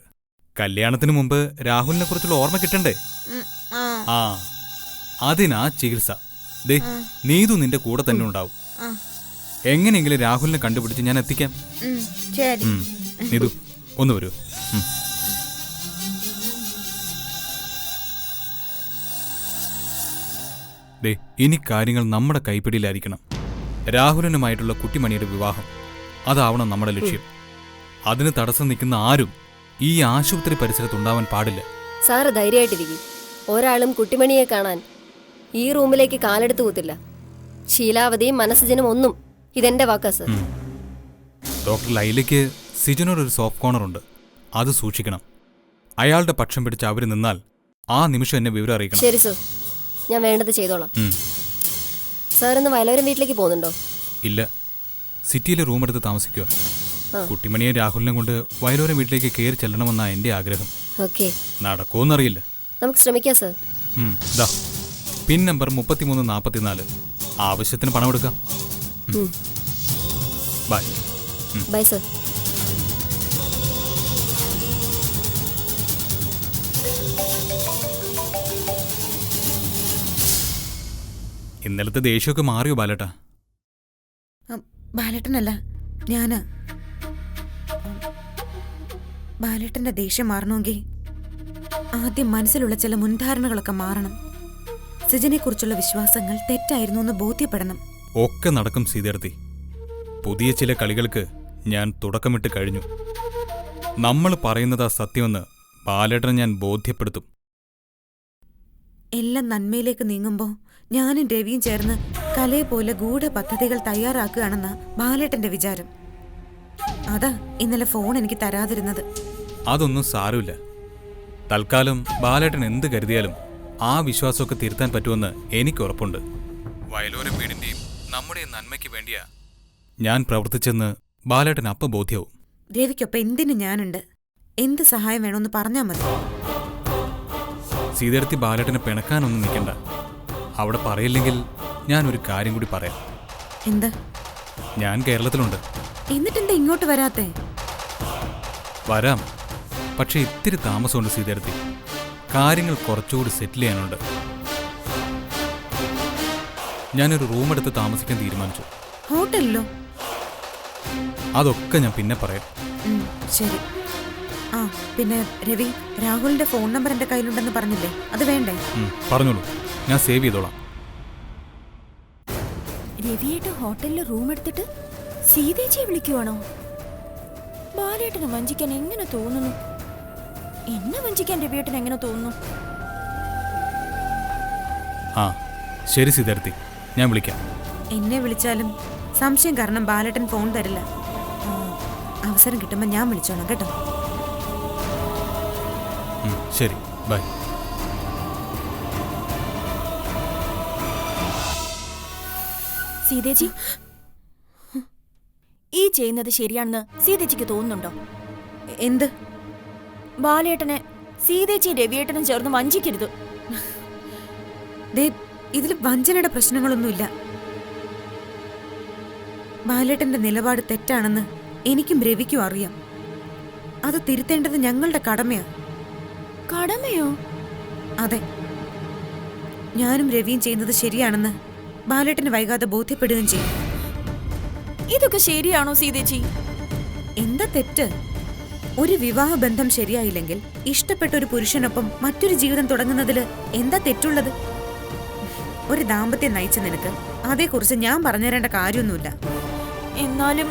കല്യാണത്തിന് മുമ്പ് രാഹുലിനെ കുറിച്ചുള്ള ഓർമ്മ കിട്ടണ്ടേ? ആ, അതിനാ ചികിത്സ. ദേ, നീതു നിന്റെ കൂടെ തന്നെ ഉണ്ടാവും. എങ്ങനെയെങ്കിലും രാഹുലിനെ കണ്ടുപിടിച്ച് ഞാൻ എത്തിക്കാം. നീതു ഒന്ന് വരൂ. ദേ, ഇനി കാര്യങ്ങൾ നമ്മുടെ കൈപ്പിടിയിലായിരിക്കണം. രാഹുലനുമായിട്ടുള്ള കുട്ടിമണിയുടെ വിവാഹം, അതാവണം നമ്മുടെ ലക്ഷ്യം. അതിന് തടസ്സം നിൽക്കുന്ന ആരും ഈ ആശുപത്രി പരിസരത്തുണ്ടാവാൻ പാടില്ല. സാറ് ധൈര്യമായിട്ടിരിക്കും. ഒരാളും കുട്ടിമണിയെ കാണാൻ ഈ റൂമിലേക്ക് കാലെടുത്ത് കൂത്തില്ല. ശീലാവതിയും മനസ്സുജനും ഒന്നും. ഇതെന്റെ വാക്കാ സർ. ഡോക്ടർ ലൈലയ്ക്ക് സിജനോടൊരു സോഫ്റ്റ് കോർണർ ഉണ്ട്. അത് സൂക്ഷിക്കണം. അയാളുടെ പക്ഷം പിടിച്ച് അവർ നിന്നാൽ ആ നിമിഷം എന്നെ വിവരം അറിയിക്കണം. ശരി സർ, ഞാൻ വേണ്ടത് ചെയ്തോളാം. സാർ ഇന്ന് വയലോരം വീട്ടിലേക്ക് പോകുന്നുണ്ടോ? ഇല്ല, സിറ്റിയിലെ റൂം എടുത്ത് താമസിക്കുക. കുട്ടിമണിയെ രാഹുലിനെ കൊണ്ട് വയലോരം വീട്ടിലേക്ക് കയറി ചെല്ലണമെന്നാ എന്റെ ആഗ്രഹം. നടക്കുമെന്നറിയില്ല. നമുക്ക് ശ്രമിക്കാം സർ. Pin number 3344. ആവശ്യത്തിന് പണം എടുക്കാം. ബൈ. Bye sir. ഇന്നലത്തെ ദേഷ്യമൊക്കെ മാറിയോ ബാലേട്ടാ? ബാലേട്ടനല്ല, ഞാന്. ബാലേട്ടന്റെ ദേഷ്യം മാറണമെങ്കിൽ ആദ്യം മനസ്സിലുള്ള ചില മുൻധാരണകളൊക്കെ മാറണം. സിജനെ കുറിച്ചുള്ള വിശ്വാസങ്ങൾ തെറ്റായിരുന്നു എന്ന് ബോധ്യപ്പെടണം. ഒക്കെ നടക്കും സീതേർത്തി. പുതിയ ചില കളികൾക്ക് ഞാൻ തുടക്കമിട്ട് കഴിഞ്ഞു. നമ്മൾ പറയുന്നതാ സത്യമെന്ന് ബാലേട്ടനെ ഞാൻ ബോധ്യപ്പെടുത്തും. എല്ലാം നന്മയിലേക്ക് നീങ്ങുമ്പോൾ ഞാനും രവിയും ചേർന്ന് കലയെ പോലെ ഗൂഢപദ്ധതികൾ തയ്യാറാക്കുകയാണെന്ന ബാലേട്ടന്റെ വിചാരം. അതാ ഇന്നലെ ഫോൺ എനിക്ക് തരാതിരുന്നത്. അതൊന്നും സാരമില്ല. തൽക്കാലം ബാലേട്ടൻ എന്ത് കരുതിയാലും ആ വിശ്വാസമൊക്കെ തിരുത്താൻ പറ്റുമെന്ന് എനിക്ക് ഉറപ്പുണ്ട്. വയലോരം വീടിന്റെയും നമ്മുടെ നന്മയ്ക്ക് വേണ്ടിയാ ഞാൻ പ്രവർത്തിച്ചെന്ന് ബാലേട്ടൻ അപ്പം ബോധ്യവും. രവിക്കൊപ്പം എന്തിനു ഞാനുണ്ട്. എന്ത് സഹായം വേണമെന്ന് പറഞ്ഞാൽ മതി. സീതേടത്തി ബാലേട്ടനെ പിണക്കാനൊന്നും നിൽക്കണ്ട. അവിടെ പറയില്ലെങ്കിൽ ഞാൻ ഒരു കാര്യം കൂടി പറയാം. എന്താ? ഞാൻ കേരളത്തിലുണ്ട്. എന്നിട്ടെന്താ ഇങ്ങോട്ട് വരാത്തെ? വരാം, പക്ഷെ ഇത്തിരി താമസമുണ്ട് സീതേടത്തി. കാര്യങ്ങൾ കുറച്ചുകൂടി സെറ്റിൽ ചെയ്യാനുണ്ട്. ഞാനൊരു റൂം എടുത്ത് താമസിക്കാൻ തീരുമാനിച്ചു. ഹോട്ടലിലോ? അതൊക്കെ ഞാൻ പിന്നെ പറയാം. ശരി. ആ പിന്നെ രവി, രാഹുലിന്റെ ഫോൺ നമ്പർ എന്റെ കയ്യിലുണ്ടെന്ന് പറഞ്ഞില്ലേ, അത് വേണ്ടേ? പറഞ്ഞോളൂ, ഞാൻ സേവ് ചെയ്തോളാം. രവിയേട്ടൻ ഹോട്ടലിൽ റൂം എടുത്തിട്ട് സീതേച്ചിയെ വിളിക്കുവാണോ? ബാലേട്ടനെ വഞ്ചിക്കാൻ എങ്ങനെ തോന്നുന്നു? എന്നെ വഞ്ചിക്കാൻ രവിയേട്ടൻ എങ്ങനെ തോന്നുന്നു? ആ ശരി സീതേടത്തി, ഞാൻ വിളിക്കാം. എന്നെ വിളിച്ചാലും സംശയം കാരണം ബാലേട്ടൻ ഫോൺ തരില്ല. അവസരം കിട്ടുമ്പോൾ ഞാൻ വിളിച്ചോളാം കേട്ടോ. ശരി, ബൈ. സീതേച്ചി, ഈ ചെയ്യുന്നത് ശരിയാണെന്ന് സീതേച്ചിക്ക് തോന്നുന്നുണ്ടോ? എന്ത്? ബാലേട്ടനെ സീതേച്ചി രവിയേട്ടനും ചേർന്ന് വഞ്ചിക്കരുത്. ഇതിൽ വഞ്ചനയുടെ പ്രശ്നങ്ങളൊന്നുമില്ല. ബാലേട്ടന്റെ നിലപാട് തെറ്റാണെന്ന് എനിക്കും രവിക്കും അറിയാം. അത് തിരുത്തേണ്ടത് ഞങ്ങളുടെ കടമയാ. കടമയോ? അതെ, ഞാനും രവിയും ചെയ്യുന്നത് ശരിയാണെന്ന് ബാലേട്ടന് വൈകാതെ ബോധ്യപ്പെടുകയും ചെയ്യും. ഇതൊക്കെ ശരിയാണോ സീതേച്ചി? എന്താ തെറ്റ്? ഒരു വിവാഹ ബന്ധം ശരിയായില്ലെങ്കിൽ ഇഷ്ടപ്പെട്ട ഒരു പുരുഷനൊപ്പം മറ്റൊരു ജീവിതം തുടങ്ങുന്നതിൽ എന്താ തെറ്റുള്ളത്? ഒരു ദാമ്പത്യം നയിച്ച നിനക്ക് അതേക്കുറിച്ച് ഞാൻ പറഞ്ഞുതരേണ്ട കാര്യമൊന്നുമില്ല. എന്നാലും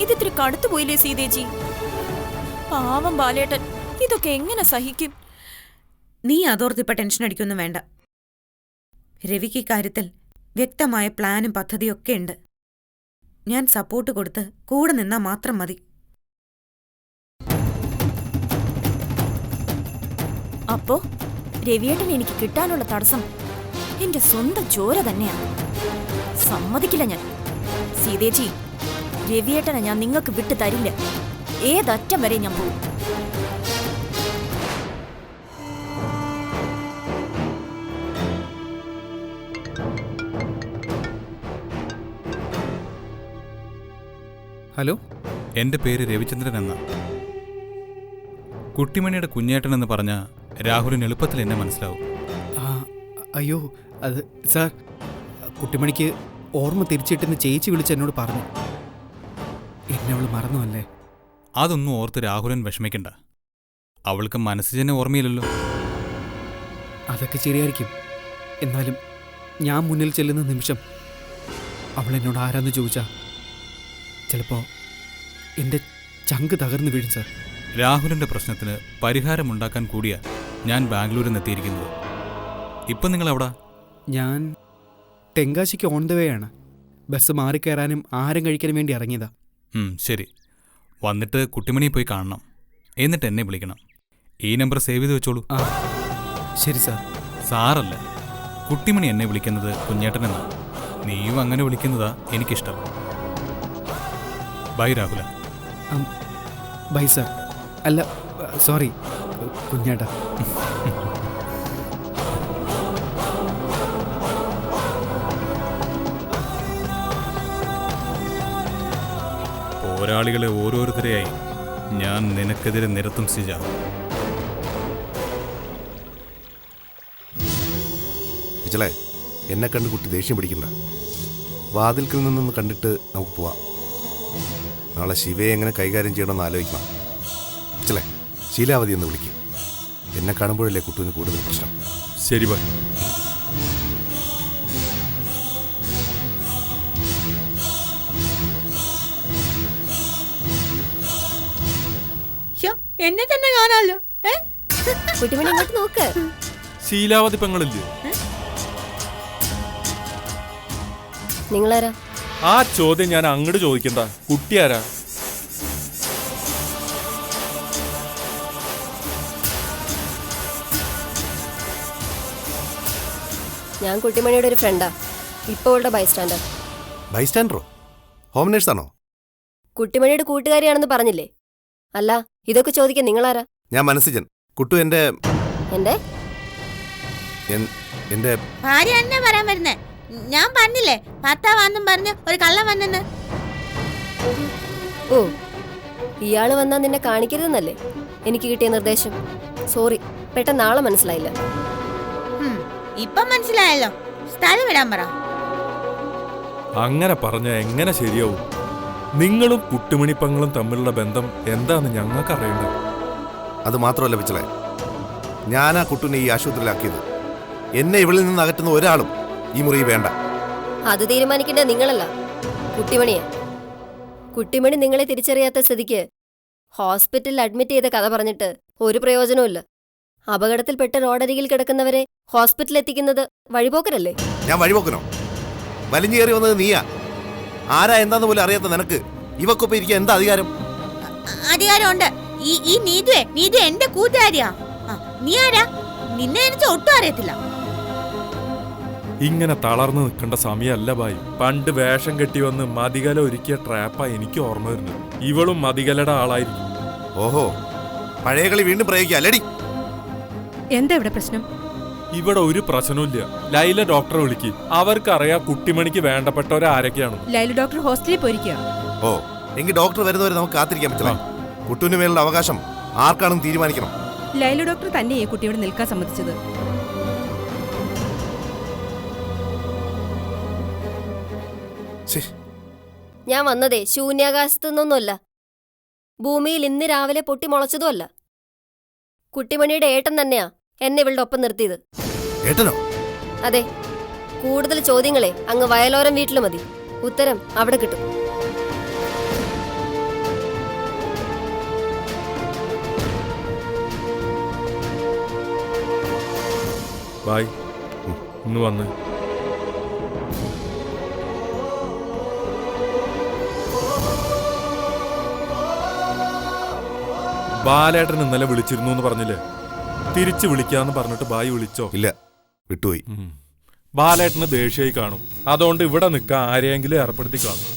ഇതിത്തിരി കടുത്തു പോയില്ലേ സീതേച്ചി? പാവം ബാലേട്ടൻ ഇതൊക്കെ എങ്ങനെ സഹിക്കും? നീ അതോർത്തിപ്പ ടെൻഷൻ അടിക്കൊന്നും വേണ്ട. രവിക്ക് ഇക്കാര്യത്തിൽ വ്യക്തമായ പ്ലാനും പദ്ധതിയൊക്കെ ഉണ്ട്. ഞാൻ സപ്പോർട്ട് കൊടുത്ത് കൂടെ നിന്നാ മാത്രം മതി. അപ്പോ രവിയേട്ടൻ എനിക്ക് കിട്ടാനുള്ള തടസ്സം എന്റെ സ്വന്തം ചോര തന്നെയാണ്. സമ്മതിക്കില്ല ഞാൻ. സീതേച്ചി, രവിയേട്ടനെ ഞാൻ നിങ്ങൾക്ക് വിട്ടു തരില്ല. ഏതറ്റം വരെ ഞാൻ പോകും. ഹലോ, എൻ്റെ പേര് രവിചന്ദ്രൻ എന്ന. കുട്ടിമണിയുടെ കുഞ്ഞേട്ടൻ എന്ന് പറഞ്ഞ രാഹുലിന് എളുപ്പത്തിൽ എന്നെ മനസ്സിലാവും. അയ്യോ, അത് സാർ, കുട്ടിമണിക്ക് ഓർമ്മ തിരിച്ചിട്ടെന്ന് ചേച്ചി വിളിച്ച് എന്നോട് പറഞ്ഞു. എന്നെ അവൾ മറന്നു അല്ലേ? അതൊന്നും ഓർത്ത് രാഹുലൻ വിഷമിക്കണ്ട. അവൾക്ക് മനസ്സ് തന്നെ ഓർമ്മയില്ലല്ലോ. അതൊക്കെ ശരിയായിരിക്കും. എന്നാലും ഞാൻ മുന്നിൽ ചെല്ലുന്ന നിമിഷം അവൾ എന്നോട് ആരാന്ന് ചോദിച്ചാ ചിലപ്പോ എൻ്റെ ചങ്ക് തകർന്നു വീഴും സാർ. രാഹുലിൻ്റെ പ്രശ്നത്തിന് പരിഹാരമുണ്ടാക്കാൻ കൂടിയാ ഞാൻ ബാംഗ്ലൂരിൽ നിന്ന് എത്തിയിരിക്കുന്നത്. ഇപ്പം നിങ്ങൾ എവിടാ? ഞാൻ തെങ്കാശിക്ക് ഓൺ ദ വേ ആണ്. ബസ് മാറിക്കയറാനും ആരും കഴിക്കാനും വേണ്ടി ഇറങ്ങിയതാ. ശരി, വന്നിട്ട് കുട്ടിമണിയെ പോയി കാണണം. എന്നിട്ട് എന്നെ വിളിക്കണം. ഈ നമ്പർ സേവ് ചെയ്ത് വെച്ചോളൂ. ശരി സാർ. സാറല്ല, കുട്ടിമണി എന്നെ വിളിക്കുന്നത് കുഞ്ഞേട്ടനെന്നാ. നീയും അങ്ങനെ വിളിക്കുന്നതാ എനിക്കിഷ്ടം. ബൈ രാഹുല. Bye sir. അല്ല, സോറി കുഞ്ഞേട്ടാ. പോരാളികളെ ഓരോരുത്തരെയായി ഞാൻ നിനക്കെതിരെ നിരത്തും സിജ. വിജലേ, എന്നെ കണ്ട് കുട്ടി ദേഷ്യം പിടിക്കണ്ട. വാതിൽക്കിൽ നിന്നൊന്ന് കണ്ടിട്ട് നമുക്ക് പോവാം. നാളെ ശിവയെ എങ്ങനെ കൈകാര്യം ചെയ്യണമെന്ന് ആലോചിക്കണം. വിജലേ, ശീലാവതി എന്ന് വിളിക്കും. എന്നെ കാണുമ്പോഴല്ലേ കുട്ടുവിന് കൂടുതൽ പ്രശ്നം. ശരി ബൈ. എന്നെ തന്നെ കാണാലോ. കുട്ടിമണി ഇങ്ങോട്ട് നോക്ക്. ശീലാവതി പെങ്ങളില്ലേ? നിങ്ങളാരാ? ആ ചോദ്യം ഞാൻ അങ്ങോട്ട് ചോദിക്കണ്ട. കുട്ടിയാരാ? ഞാൻ കുട്ടിമണിയുടെ ഒരു ഫ്രണ്ടാ. ഇപ്പൊ അവളുടെ ബൈസ്റ്റാൻഡർ. ബൈസ്റ്റാൻഡറോ? ഹോം നേഴ്സാണോ? കുട്ടിമണിയുടെ കൂട്ടുകാരിയാണെന്ന് പറഞ്ഞില്ലേ? അല്ല, ഇതൊക്കെ ചോദിക്കാൻ നിങ്ങളാരാ? ഞാൻ മനസ്സിജൻ. കുട്ടു എന്റെ എന്റെ എന്റെ ഭാര്യ എന്നെ പറയാൻ വരുന്നേ. ഞാൻ പറഞ്ഞില്ലേ ഭർത്താവാന്നും പറഞ്ഞ് ഒരു കള്ളം വന്നെന്ന്. ഓ, ഇയാള് വന്നാ നിന്നെ കാണിക്കരുതെന്നല്ലേ എനിക്ക് കിട്ടിയ നിർദ്ദേശം? സോറി, പെട്ടെന്ന് ആളെ മനസ്സിലായില്ല. ഇപ്പം മനസ്സിലായല്ലോ. സ്ഥലം വിടാൻ പറ. അങ്ങനെ പറഞ്ഞ എങ്ങനെ ശരിയാവും? നിങ്ങളും കുട്ടിമണിപ്പങ്ങളും തമ്മിലുള്ള ബന്ധം എന്താന്ന് ഞങ്ങൾക്ക് അറിയണ്ട. അത് മാത്രമല്ല പിച്ചളെ, ഞാനാ കുട്ടുവിനെ ഈ ആശുപത്രിയിലാക്കിയത്. എന്നെ ഇവളിൽ നിന്ന് അകറ്റുന്ന ഒരാളും ഈ മുറി വേണ്ട. അത് തീരുമാനിക്കേണ്ടത് നിങ്ങളല്ല, കുട്ടിമണിയാ. കുട്ടിമണി നിങ്ങളെ തിരിച്ചറിയാത്ത സ്ഥിതിക്ക് ഹോസ്പിറ്റലിൽ അഡ്മിറ്റ് ചെയ്ത കഥ പറഞ്ഞിട്ട് ഒരു പ്രയോജനവുമില്ല. അപകടത്തിൽപ്പെട്ട് റോഡരികിൽ കിടക്കുന്നവരെ ഹോസ്പിറ്റലിൽ എത്തിക്കുന്നത് വഴിപോക്കരല്ലേ? ഞാൻ വഴിപോക്കനോ? വലിഞ്ഞു കയറി വന്നത് നീയാ. ആരാ എന്താന്ന് പോലും അറിയാത്ത നിനക്ക് ഇവക്കൊപ്പം ഇരിക്കാൻ എന്താ അധികാരം? അധികാരമുണ്ട്. ഈ നീതു എന്റെ കൂട്ടുകാരിയാ. നീ ആരാ? നിന്നെ എനിക്ക് ഒട്ടും അറിയത്തില്ല. ഇങ്ങനെ തളർന്നു നിൽക്കേണ്ട സമയമല്ല ബായി. പണ്ട് വേഷം കെട്ടി വന്ന് മതികല ഒരുക്കിയ ട്രാപ്പാ എനിക്ക് ഓർമ്മ വരുന്നത്. ഇവളും മതികലയുടെ ആളായിരിക്കും. ഓഹോ, പഴയ കളി വീണ്ടും പ്രയോഗിക്കല്ലടി. എന്താ ഇവിടെ പ്രശ്നം? ഇവിടെ ഒരു പ്രശ്നവുമില്ല. ലൈല ഡോക്ടറെ വിളിക്ക്. അവർക്കറിയാം കുട്ടിമണിക്ക് വേണ്ടപ്പെട്ടവരാരൊക്കെയാണ്. ലൈല ഡോക്ടർ ഹോസ്റ്റലിൽ പോയിരിക്കുക. ഓ, എങ്കിൽ ഡോക്ടർ വരുന്നവരെ നമുക്ക് കാത്തിരിക്കാൻ പറ്റില്ല. കുട്ടുവിന് മേലുള്ള അവകാശം ആർക്കാണെന്ന് തീരുമാനിക്കണം. ലൈല ഡോക്ടർ തന്നെയേ കുട്ടിയോട് നിൽക്കാൻ സമ്മതിച്ചത്. ഞാൻ വന്നതേ ശൂന്യാകാശത്തു നിന്നൊന്നുമല്ല, ഭൂമിയിൽ ഇന്ന് രാവിലെ പൊട്ടി മുളച്ചതുമല്ല. കുട്ടിമണിയുടെ ഏട്ടൻ തന്നെയാ എന്നെ ഇവളുടെ ഒപ്പം നിർത്തിയത്. ഏട്ടനോ? അതെ. കൂടുതൽ ചോദ്യങ്ങളെ അങ്ങ് വയലോരം വീട്ടിൽ മതി, ഉത്തരം അവിടെ കിട്ടും. ബായ്, ഇന്ന് വന്ന് ബാലേട്ടൻ ഇന്നലെ വിളിച്ചിരുന്നു എന്ന് പറഞ്ഞില്ലേ? തിരിച്ചു വിളിക്കാന്ന് പറഞ്ഞിട്ട് ബായി വിളിച്ചോ? ഇല്ല, വിട്ടുപോയി. ബാലേട്ടന് ദേഷ്യമായി കാണും. അതുകൊണ്ട് ഇവിടെ നിൽക്കാൻ ആരെയെങ്കിലും ഏർപ്പെടുത്തി കാണും.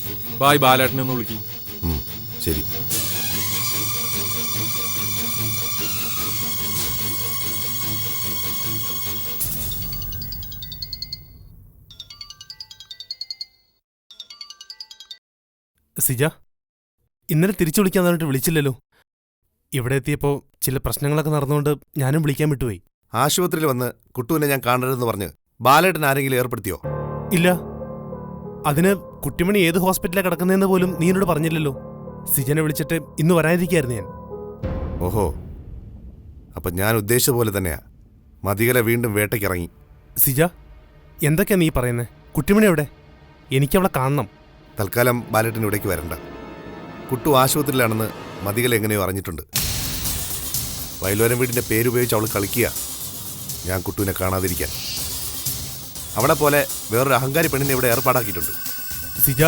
ബായ് ബാലേട്ടനെ ഒന്ന് വിളിക്കും. ശരി. സിജ, ഇന്നലെ തിരിച്ചു വിളിക്കാൻ പറഞ്ഞിട്ട് വിളിച്ചില്ലല്ലോ. ഇവിടെ എത്തിയപ്പോൾ ചില പ്രശ്നങ്ങളൊക്കെ നടന്നുകൊണ്ട് ഞാനും വിളിക്കാൻ വിട്ടുപോയി. ആശുപത്രിയിൽ വന്ന് കുട്ടുവിനെ ഞാൻ കാണരുതെന്ന് പറഞ്ഞ് ബാലേട്ടൻ ആരെങ്കിലും ഏർപ്പെടുത്തിയോ? ഇല്ല. അതിന് കുട്ടിമണി ഏത് ഹോസ്പിറ്റലിലാണ് കിടക്കുന്നതെന്ന് പോലും നീ എന്നോട് പറഞ്ഞില്ലല്ലോ. സിജനെ വിളിച്ചിട്ട് ഇന്ന് വരാതിരിക്കായിരുന്നു ഞാൻ. ഓഹോ, അപ്പം ഞാൻ ഉദ്ദേശിച്ച പോലെ തന്നെയാ. മതികല വീണ്ടും വേട്ടയ്ക്കിറങ്ങി. സിജ, എന്തൊക്കെയാ നീ പറയുന്നത്? കുട്ടിമണി എവിടെ? എനിക്കവളെ കാണണം. തൽക്കാലം ബാലേട്ടൻ ഇവിടേക്ക് വരണ്ട. കുട്ടു ആശുപത്രിയിലാണെന്ന് മതികല എങ്ങനെയോ അറിഞ്ഞിട്ടുണ്ട്. വയലോരം വീടിൻ്റെ പേരുപയോഗിച്ച് അവൾ കളിക്കുക, ഞാൻ കുട്ടുവിനെ കാണാതിരിക്കാൻ. അവളെ പോലെ വേറൊരു അഹങ്കാരി പെണ്ണിനെ ഇവിടെ ഏർപ്പാടാക്കിയിട്ടുണ്ട്. സിജ,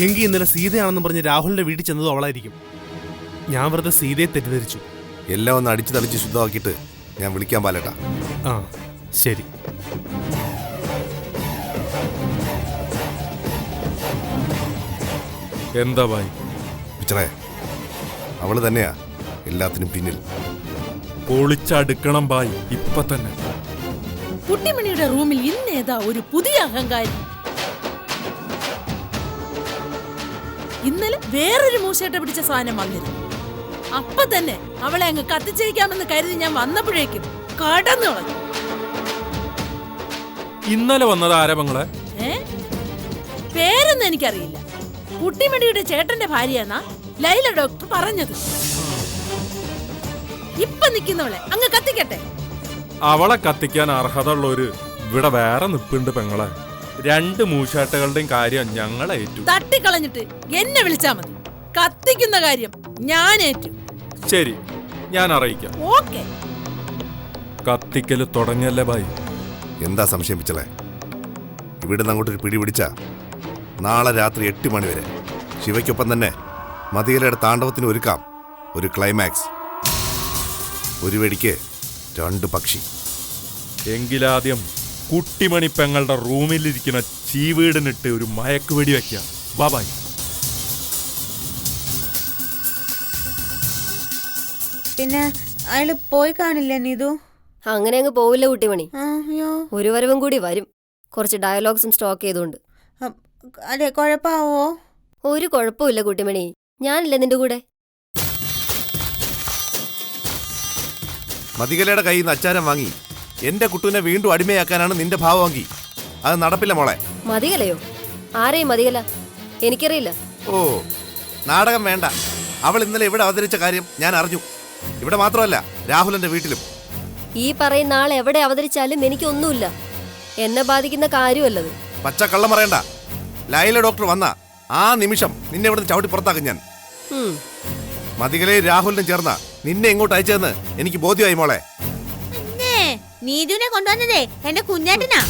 എങ്കിൽ ഇന്നലെ സീതയാണെന്ന് പറഞ്ഞ് രാഹുലിന്റെ വീട്ടിൽ ചെന്നതും അവളായിരിക്കും. ഞാൻ വെറുതെ സീതയെ തെറ്റിദ്ധരിച്ചു. എല്ലാം ഒന്ന് അടിച്ചു തളിച്ച് ശുദ്ധമാക്കിയിട്ട് ഞാൻ വിളിക്കാൻ ബാലേട്ടാ. ആ, ശരി. എന്താ ബായ്? പിച്ചറേ, അവള് തന്നെയാ എല്ലാത്തിനും പിന്നിൽ. പൊളിച്ചടുക്കണം ബായ്, ഇപ്പൊ തന്നെ. കുട്ടിമണിയുടെ റൂമിൽ ഇന്നേതാ ഒരു പുതിയ അഹങ്കാരി. ഇന്നലെ വേറൊരു മൂശേട്ട പിടിച്ച സാധനം വന്നിരുന്നു. അപ്പൊ തന്നെ അവളെ അങ്ങ് കത്തിച്ചേക്കാമെന്ന് കരുതി ഞാൻ വന്നപ്പോഴേക്കും കടന്നു കളഞ്ഞു. ഇന്നലെ വന്നത് ആരാ പെങ്ങളെ? പേരൊന്നും എനിക്കറിയില്ല. കുട്ടിമണിയുടെ ചേട്ടന്റെ ഭാര്യയെന്നാ ലൈല ഡോക്ടർ പറഞ്ഞത്. ഇപ്പൊ നിൽക്കുന്നവളെ അങ്ങ് കത്തിക്കട്ടെ. അവളെ കത്തിക്കാൻ അർഹത ഉള്ളൊരു ഇവിടെ വേറെ നിപ്പുണ്ട് പെങ്ങളെ. 2 മൂശാട്ടകളുടെയും കാര്യം ഞങ്ങളേറ്റു. തട്ടിക്കളഞ്ഞിട്ട് എന്നെ വിളിച്ചാ മതി. കത്തിക്കുന്ന കാര്യം ഞാൻ ഏറ്റു. ശരി, ഞാൻ അറിയിക്കാം. ഓക്കെ. കത്തിക്കല് തുടങ്ങിയല്ലേ ബായ്? എന്താ സംശയം പിച്ചളെ? ഇവിടുന്ന് അങ്ങോട്ടൊരു പിടി പിടിച്ച നാളെ രാത്രി 8 മണി വരെ ശിവയ്ക്കൊപ്പം തന്നെ മതിയലയുടെ താണ്ഡവത്തിന് ഒരുക്കാം ഒരു ക്ലൈമാക്സ്. ഒരു വെടിക്ക് 2 പക്ഷി. എങ്കിലാദ്യം കുട്ടിമണി പെങ്ങളുടെ റൂമിലിരിക്കുന്ന ചീവീടിനിട്ട് ഒരു മയക്കുവെടി വയ്ക്കാം. ബായ്. പിന്നെ അയാള് പോയി കാണില്ലേ നീതു? അങ്ങനെ അങ്ങ് പോവില്ല കുട്ടിമണി. അയ്യോ, ഒരു വരവും കൂടി വരും. കുറച്ച് ഡയലോഗ്സും സ്റ്റോക്ക് ചെയ്തുകൊണ്ട്. അതെ, കുഴപ്പാവോ? ഒരു കുഴപ്പമില്ല കുട്ടിമണി, ഞാനില്ല നിന്റെ കൂടെ. മതികലയുടെ കയ്യിൽ നിന്ന് അച്ചാരം വാങ്ങി എന്റെ കുട്ടുവിനെ വീണ്ടും അടിമയാക്കാനാണ് നിന്റെ ഭാവമെങ്കി അത് നടപ്പില്ല മോളെ. മതികലയോ? ആരെയും മതികല? എനിക്കറിയില്ല. ഓ, നാടകം വേണ്ട. അവൾ ഇന്നലെ ഇവിടെ അവതരിച്ച കാര്യം ഞാൻ അറിഞ്ഞു. ഇവിടെ മാത്രമല്ല, രാഹുലന്റെ വീട്ടിലും. ഈ പറയുന്ന ആൾ എവിടെ അവതരിച്ചാലും എനിക്കൊന്നുമില്ല. എന്നെ ബാധിക്കുന്ന കാര്യമല്ലത്. പച്ചക്കള്ളം പറയണ്ട. ലൈല ഡോക്ടർ വന്ന ആ നിമിഷം നിന്നെ ഇവിടുന്ന് ചവിട്ടി പുറത്താക്കും ഞാൻ. മതികലയും രാഹുലിനും ചേർന്ന നിന്നെ ഇങ്ങോട്ട് അയച്ചതെന്ന് എനിക്ക് ബോധ്യമായി മോളെ. നീതുവിനെ കൊണ്ടുവന്നതേ എന്റെ കുഞ്ഞേട്ടനാ.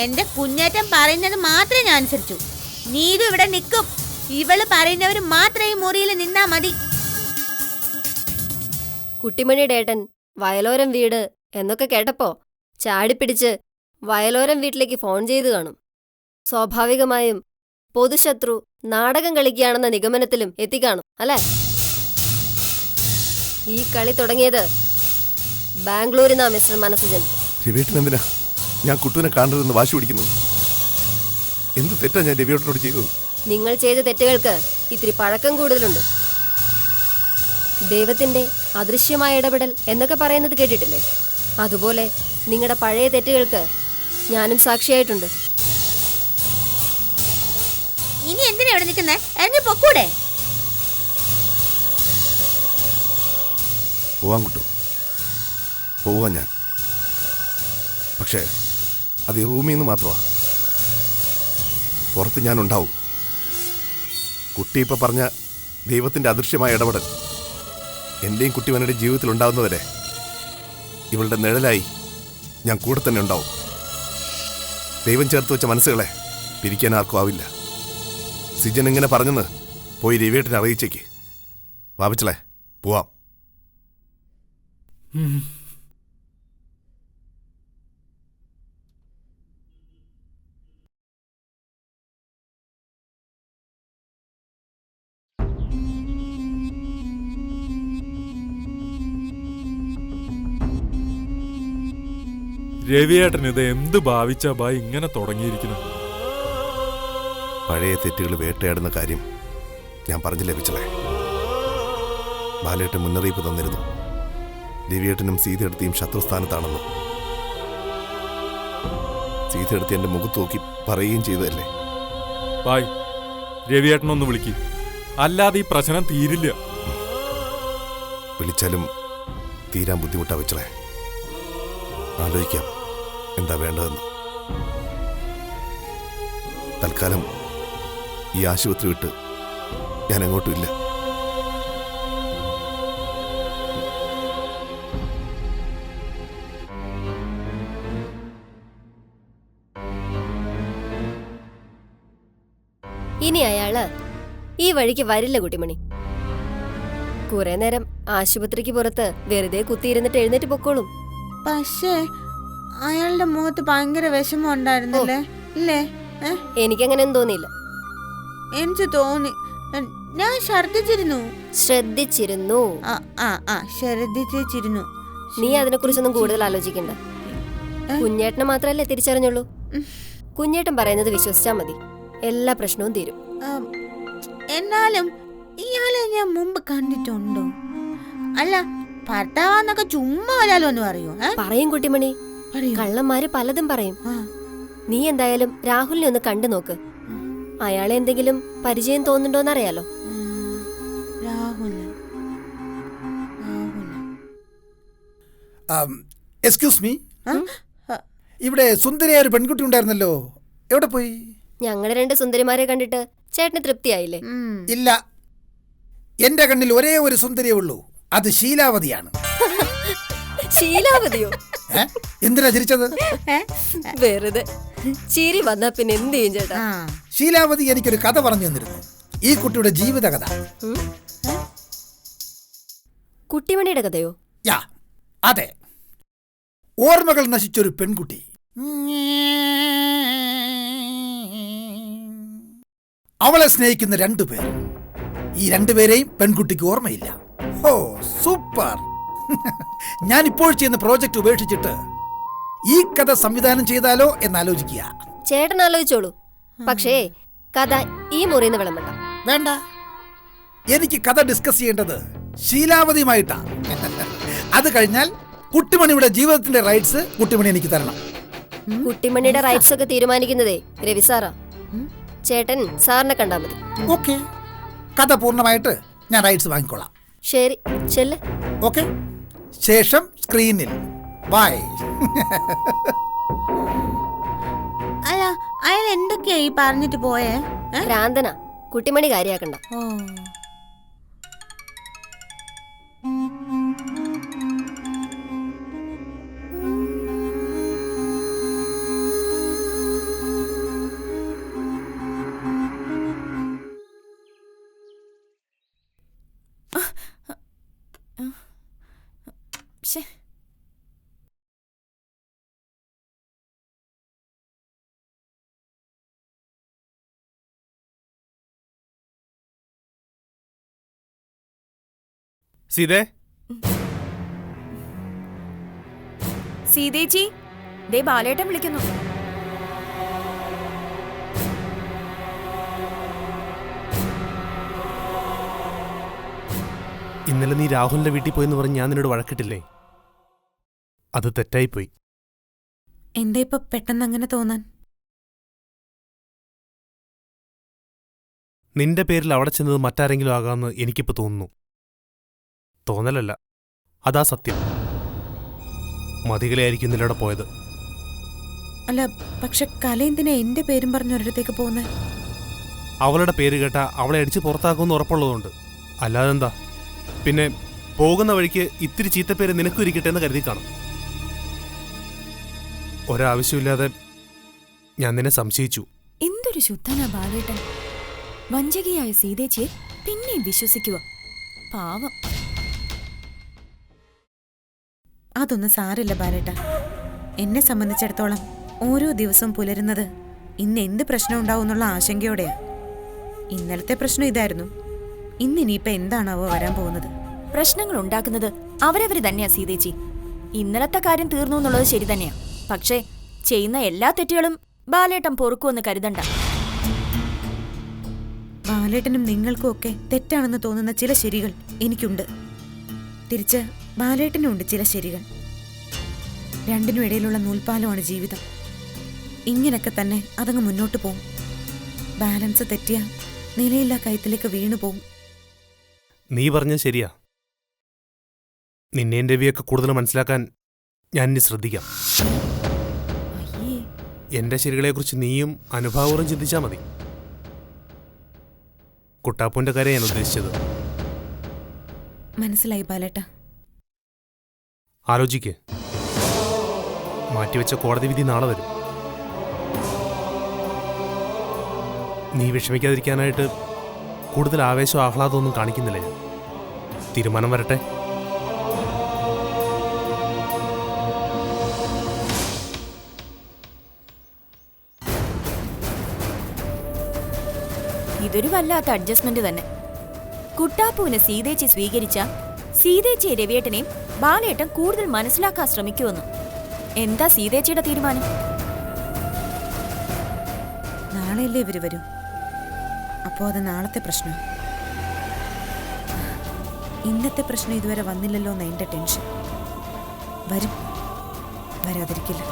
എന്റെ കുഞ്ഞേട്ടൻ പറയുന്നത് മാത്രമേ ഞാൻ അനുസരിച്ചു. നീതു ഇവിടെ നിൽക്കും. ഇവള് പറയുന്നവര് മാത്രമേ ഈ മുറിയിൽ നിന്നാ മതി. കുട്ടിമണിയുടെ ഏട്ടൻ വയലോരം വീട് എന്നൊക്കെ കേട്ടപ്പോ ചാടിപ്പിടിച്ച് വയലോരം വീട്ടിലേക്ക് ഫോൺ ചെയ്തു കാണും. സ്വാഭാവികമായും പൊതുശത്രു നാടകം കളിക്കുകയാണെന്ന നിഗമനത്തിലും എത്തിക്കാണും അല്ലേ? ഈ കളി തുടങ്ങിയത് ബാംഗ്ലൂരിന്നാ മിസ്റ്റർ മനസ്സുജൻ. രവിയേട്ടനെന്തിനാ ഞാൻ കുട്ടുവിനെ കാണരുതെന്ന് വാശി പിടിക്കുന്നത്? എന്ത് തെറ്റാ ഞാൻ രവിയേട്ടനോട് ചെയ്തത്? നിങ്ങൾ ചെയ്ത തെറ്റുകൾക്ക് ഇത്തിരി പഴക്കം കൂടുതലുണ്ട്. ദൈവത്തിന്റെ അദൃശ്യമായ ഇടപെടൽ എന്നൊക്കെ പറയുന്നത് കേട്ടിട്ടില്ലേ? അതുപോലെ നിങ്ങളുടെ പഴയ തെറ്റുകൾക്ക് ഞാനും സാക്ഷിയായിട്ടുണ്ട്. ഇനി എന്തിനാ ഇവിടെ നിൽക്കുന്നേ? ഇറങ്ങി പൊക്കൂടെ? പോവാൻ കുട്ടു, പോവാൻ ഞാൻ. പക്ഷേ അത് ഈ റൂമിൽ നിന്ന് മാത്രമാ. പുറത്ത് ഞാനുണ്ടാവും. കുട്ടി ഇപ്പം പറഞ്ഞ ദൈവത്തിൻ്റെ അദൃശ്യമായ ഇടപെടൽ എൻ്റെയും കുട്ടിവനുടെ ജീവിതത്തിൽ ഉണ്ടാവുന്നവരെ ഇവളുടെ നിഴലായി ഞാൻ കൂടെ തന്നെ ഉണ്ടാവും. ദൈവം ചേർത്ത് വെച്ച മനസ്സുകളെ പിരിക്കാൻ ആർക്കും ആവില്ല. സിജൻ ഇങ്ങനെ പറഞ്ഞെന്ന് പോയി രവിയേട്ടനെ അറിയിച്ചേക്ക്. വാപിച്ചളെ, പോവാം. രവിയേട്ടൻ ഇത് എന്ത് ഭാവിച്ചാ ബായ് ഇങ്ങനെ തുടങ്ങിയിരിക്കുന്നത്? പഴയ തെറ്റുകൾ വേട്ടയാടുന്ന കാര്യം ഞാൻ പറഞ്ഞില്ലേ പിച്ചളെ? ബാലേട്ടൻ മുന്നറിയിപ്പ് തന്നിരുന്നു. രവിയേട്ടനും സീതയെടുത്തിയും ശത്രുസ്ഥാനത്താണെന്നും. സീതയെടുത്ത് എന്റെ മുഖത്ത് നോക്കി പറയുകയും ചെയ്തതല്ലേ? ബായ്, രവിയേട്ടനൊന്ന് വിളിക്ക്, അല്ലാതെ ഈ പ്രശ്നം തീരില്ല. വിളിച്ചാലും തീരാൻ ബുദ്ധിമുട്ടാ വെച്ചളെ. ആലോചിക്കാം എന്താ വേണ്ടതെന്ന്. തൽക്കാലം ഈ ആശുപത്രി വിട്ട് ഞാൻ എങ്ങോട്ടും ഇല്ല. ഇനി അയാള് ഈ വഴിക്ക് വരില്ല കുട്ടിമണി. കുറെ നേരം ആശുപത്രിക്ക് പുറത്ത് വെറുതെ കുത്തിയിരുന്നിട്ട് എഴുന്നേറ്റ് പൊക്കോളും. പക്ഷേ അയാളുടെ മുഖത്ത് ഭയങ്കര വിഷമം ഉണ്ടായിരുന്നില്ലേ? ഇല്ലേ? എനിക്കങ്ങനെയൊന്നും തോന്നിയില്ല. എനിക്ക് തോന്നി. ഞാൻ ശ്രദ്ധിച്ചിരുന്നു. ശ്രദ്ധിച്ചിരുന്നു. ശ്രദ്ധിച്ചിരുന്നു. നീ അതിനെക്കുറിച്ചൊന്നും കൂടുതൽ ആലോചിക്കണ്ട. കുഞ്ഞേട്ടനെ മാത്രല്ലേ തിരിച്ചറിഞ്ഞുള്ളൂ. കുഞ്ഞേട്ടൻ പറയുന്നത് വിശ്വസിച്ചാ മതി. എല്ലാ പ്രശ്നവും തീരും. എന്നാലും ഇയാളെ ഞാൻ മുമ്പ് കണ്ടിട്ടുണ്ടോ? അല്ല, ഭർത്താവാന്നൊക്കെ ചുമ്മാ ഒരാളും ഒന്ന് പറയൂ. പറയും കുട്ടിമണി, കള്ളന്മാര് പലതും പറയും. നീ എന്തായാലും രാഹുലിനെ ഒന്ന് കണ്ടു നോക്ക്. അയാളെ എന്തെങ്കിലും പരിചയം തോന്നുന്നുണ്ടോന്നറിയാലോ. എക്സ്ക്യൂസ് മീ, ഇവിടെ സുന്ദരിയായ ഒരു പെൺകുട്ടി ഉണ്ടായിരുന്നല്ലോ, എവിടെ പോയി? ഞങ്ങള് 2 സുന്ദരിമാരെ കണ്ടിട്ട് ചേട്ടന് തൃപ്തിയായില്ലേ? ഇല്ല, എന്റെ കണ്ണിൽ ഒരേ ഒരു സുന്ദരിയേ ഉള്ളൂ, അത് ശീലാവതിയാണ്. ശീലാവതിയോ? എന്തിനാ ചിരിച്ചത്? വെറുതെ ചിരി വന്നാ പിന്നെ എന്ത് ചെയ്യും ചേട്ടാ? ശീലാവതി എനിക്കൊരു കഥ പറഞ്ഞു തന്നിരുന്നു, ഈ കുട്ടിയുടെ ജീവിത കഥ. കുട്ടിമണിയുടെ കഥയോ? യാ, അതെ. ഓർമ്മകൾ നശിച്ചൊരു പെൺകുട്ടി. അവളെ സ്നേഹിക്കുന്ന 2 പേർ. ഈ 2 പേരെയും പെൺകുട്ടിക്ക് ഓർമ്മയില്ല. ഓ സൂപ്പർ. ഞാൻ ഇപ്പോൾ ചെയ്യുന്ന പ്രോജക്റ്റ് ഉപേക്ഷിച്ചിട്ട് ഈ കഥ സംവിധാനം ചെയ്താലോ എന്നാലോചിക്കുക. ചേട്ടൻ ആലോചിച്ചോളൂ, പക്ഷേ കഥ ഈ മുറിന്ന് വിളമ്പണ്ട. വേണ്ട, എനിക്ക് കഥ ഡിസ്കസ് ചെയ്യേണ്ടത് ശീലാവതിയുമായിട്ടാ. അത് കഴിഞ്ഞാൽ കുട്ടിമണിയുടെ ജീവിതത്തിന്റെ റൈറ്റ്സ് കുട്ടിമണി എനിക്ക് തരണം. കുട്ടിമണിയുടെ റൈറ്റ്സ് ഒക്കെ തീരുമാനിക്കുന്നതേ രവി സാറാ. ചേട്ടൻ സാറിനെ കണ്ടാ മതി. ഓക്കെ, കഥ പൂർണ്ണമായിട്ട് ഞാൻ റൈറ്റ്സ് വാങ്ങിക്കോളാം. ശരി, ചെല്ല്. ഓക്കെ, ശേഷം സ്ക്രീനിൽ. ബൈ. അല്ല, അയാൾ എന്തൊക്കെയാ ഈ പറഞ്ഞിട്ട് പോയേ? ഭ്രാന്തന, കുട്ടിമണി കാര്യാക്കണ്ട. സീതേ, സീതേച്ചി, ദേ ബാലേട്ടൻ വിളിക്കുന്നു. ഇന്നലെ നീ രാഹുലിന്റെ വീട്ടിൽ പോയെന്ന് പറഞ്ഞ് ഞാൻ നിന്നോട് വഴക്കിട്ടില്ലേ? അത് തെറ്റായിപ്പോയി. എന്താ ഇപ്പൊ പെട്ടെന്ന് അങ്ങനെ തോന്നാൻ? നിന്റെ പേരിൽ അവിടെ ചെന്നത് മറ്റാരെങ്കിലും ആകാമെന്ന് എനിക്കിപ്പോ തോന്നുന്നു. തോന്നലല്ല, അതാ സത്യം. മതികളായിരിക്കും നിന്നോടെ പോയത്. അല്ല, പക്ഷെ കല എന്തിനാ എന്റെ പേരും പറഞ്ഞ ഒരിടത്തേക്ക് പോകുന്നത്? അവളുടെ പേര് കേട്ടാ അവളെ അടിച്ച് പുറത്താക്കുമെന്ന് ഉറപ്പുള്ളതുകൊണ്ട്. അല്ലാതെന്താ? പിന്നെ പോകുന്ന വഴിക്ക് ഇത്തിരി ചീത്തപ്പേര് നിനക്കും ഇരിക്കട്ടെ എന്ന് കരുതി കാണും. ഒരാവശ്യമില്ലാതെ ഞാൻ നിന്നെ സംശയിച്ചു. എന്തൊരു ശുദ്ധനാ ബാലേട്ടൻ. വഞ്ചകിയായ സീതേച്ചിയെ പിന്നെയും വിശ്വസിക്കുക. പാവം. അതൊന്നും സാരില്ല ബാലേട്ട. എന്നെ സംബന്ധിച്ചിടത്തോളം ഓരോ ദിവസവും പുലരുന്നത് ഇന്ന് എന്ത് പ്രശ്നം ഉണ്ടാവും എന്നുള്ള ആശങ്കയോടെയാ. ഇന്നലത്തെ പ്രശ്നം ഇതായിരുന്നു, ഇന്നിനിയിപ്പോ എന്താണാവോ വരാൻ പോകുന്നത്? പ്രശ്നങ്ങൾ ഉണ്ടാക്കുന്നത് അവരവര് തന്നെയാ സീതേച്ചി. ഇന്നലത്തെ കാര്യം തീർന്നു എന്നുള്ളത് ശരി തന്നെയാ. പക്ഷേ ചെയ്യുന്ന എല്ലാ തെറ്റുകളും ബാലേട്ടൻ പൊറുക്കുമെന്ന് കരുതണ്ട. ബാലേട്ടനും നിങ്ങൾക്കും ഒക്കെ തെറ്റാണെന്ന് തോന്നുന്ന ചില ശരികൾ എനിക്കുണ്ട്. തിരിച്ച് ബാലേട്ടനും ഉണ്ട് ചില ശരികൾ. രണ്ടിനും ഇടയിലുള്ള നൂൽപ്പാലമാണ് ജീവിതം. ഇങ്ങനൊക്കെ തന്നെ അതങ്ങ് മുന്നോട്ട് പോകും. ബാലൻസ് തെറ്റിയ നിലയില്ലാ കയത്തിലേക്ക് വീണു പോകും. നീ പറഞ്ഞത് ശരിയാ. നിന്നെയും രവിയൊക്കെ കൂടുതൽ മനസ്സിലാക്കാൻ ഞാൻ ഇനി ശ്രദ്ധിക്കാം. എന്റെ ശരികളെക്കുറിച്ച് നീയും അനുഭാവപൂർവ്വം ചിന്തിച്ചാൽ മതി. കുട്ടാപ്പൂന്റെ കാര്യം ഞാൻ ഉദ്ദേശിച്ചത്. മനസ്സിലായി ബാലേട്ട. ആലോചിക്ക്. മാറ്റിവെച്ച കോടതി വിധി നാളെ വരും. നീ വിഷമിക്കാതിരിക്കാനായിട്ട് കൂടുതൽ ആവേശവും ആഹ്ലാദമൊന്നും കാണിക്കുന്നില്ല ഞാൻ. തീരുമാനം വരട്ടെ. ഇതൊരു വല്ലാത്ത അഡ്ജസ്റ്റ്മെന്റ് തന്നെ. കുട്ടാപ്പുവിനെ സീതേച്ചി സ്വീകരിച്ച സീതേച്ചിയെ രവിയേട്ടനെയും ബാലേട്ടൻ കൂടുതൽ മനസ്സിലാക്കാൻ ശ്രമിക്കുമെന്ന്. എന്താ സീതേച്ചിയുടെ തീരുമാനം? നാളെയല്ലേ ഇവര് വരൂ. അപ്പോ അത് നാളത്തെ പ്രശ്നം. ഇന്നത്തെ പ്രശ്നം ഇതുവരെ വന്നില്ലല്ലോ എന്ന എന്റെ ടെൻഷൻ. വരും, വരാതിരിക്കില്ല.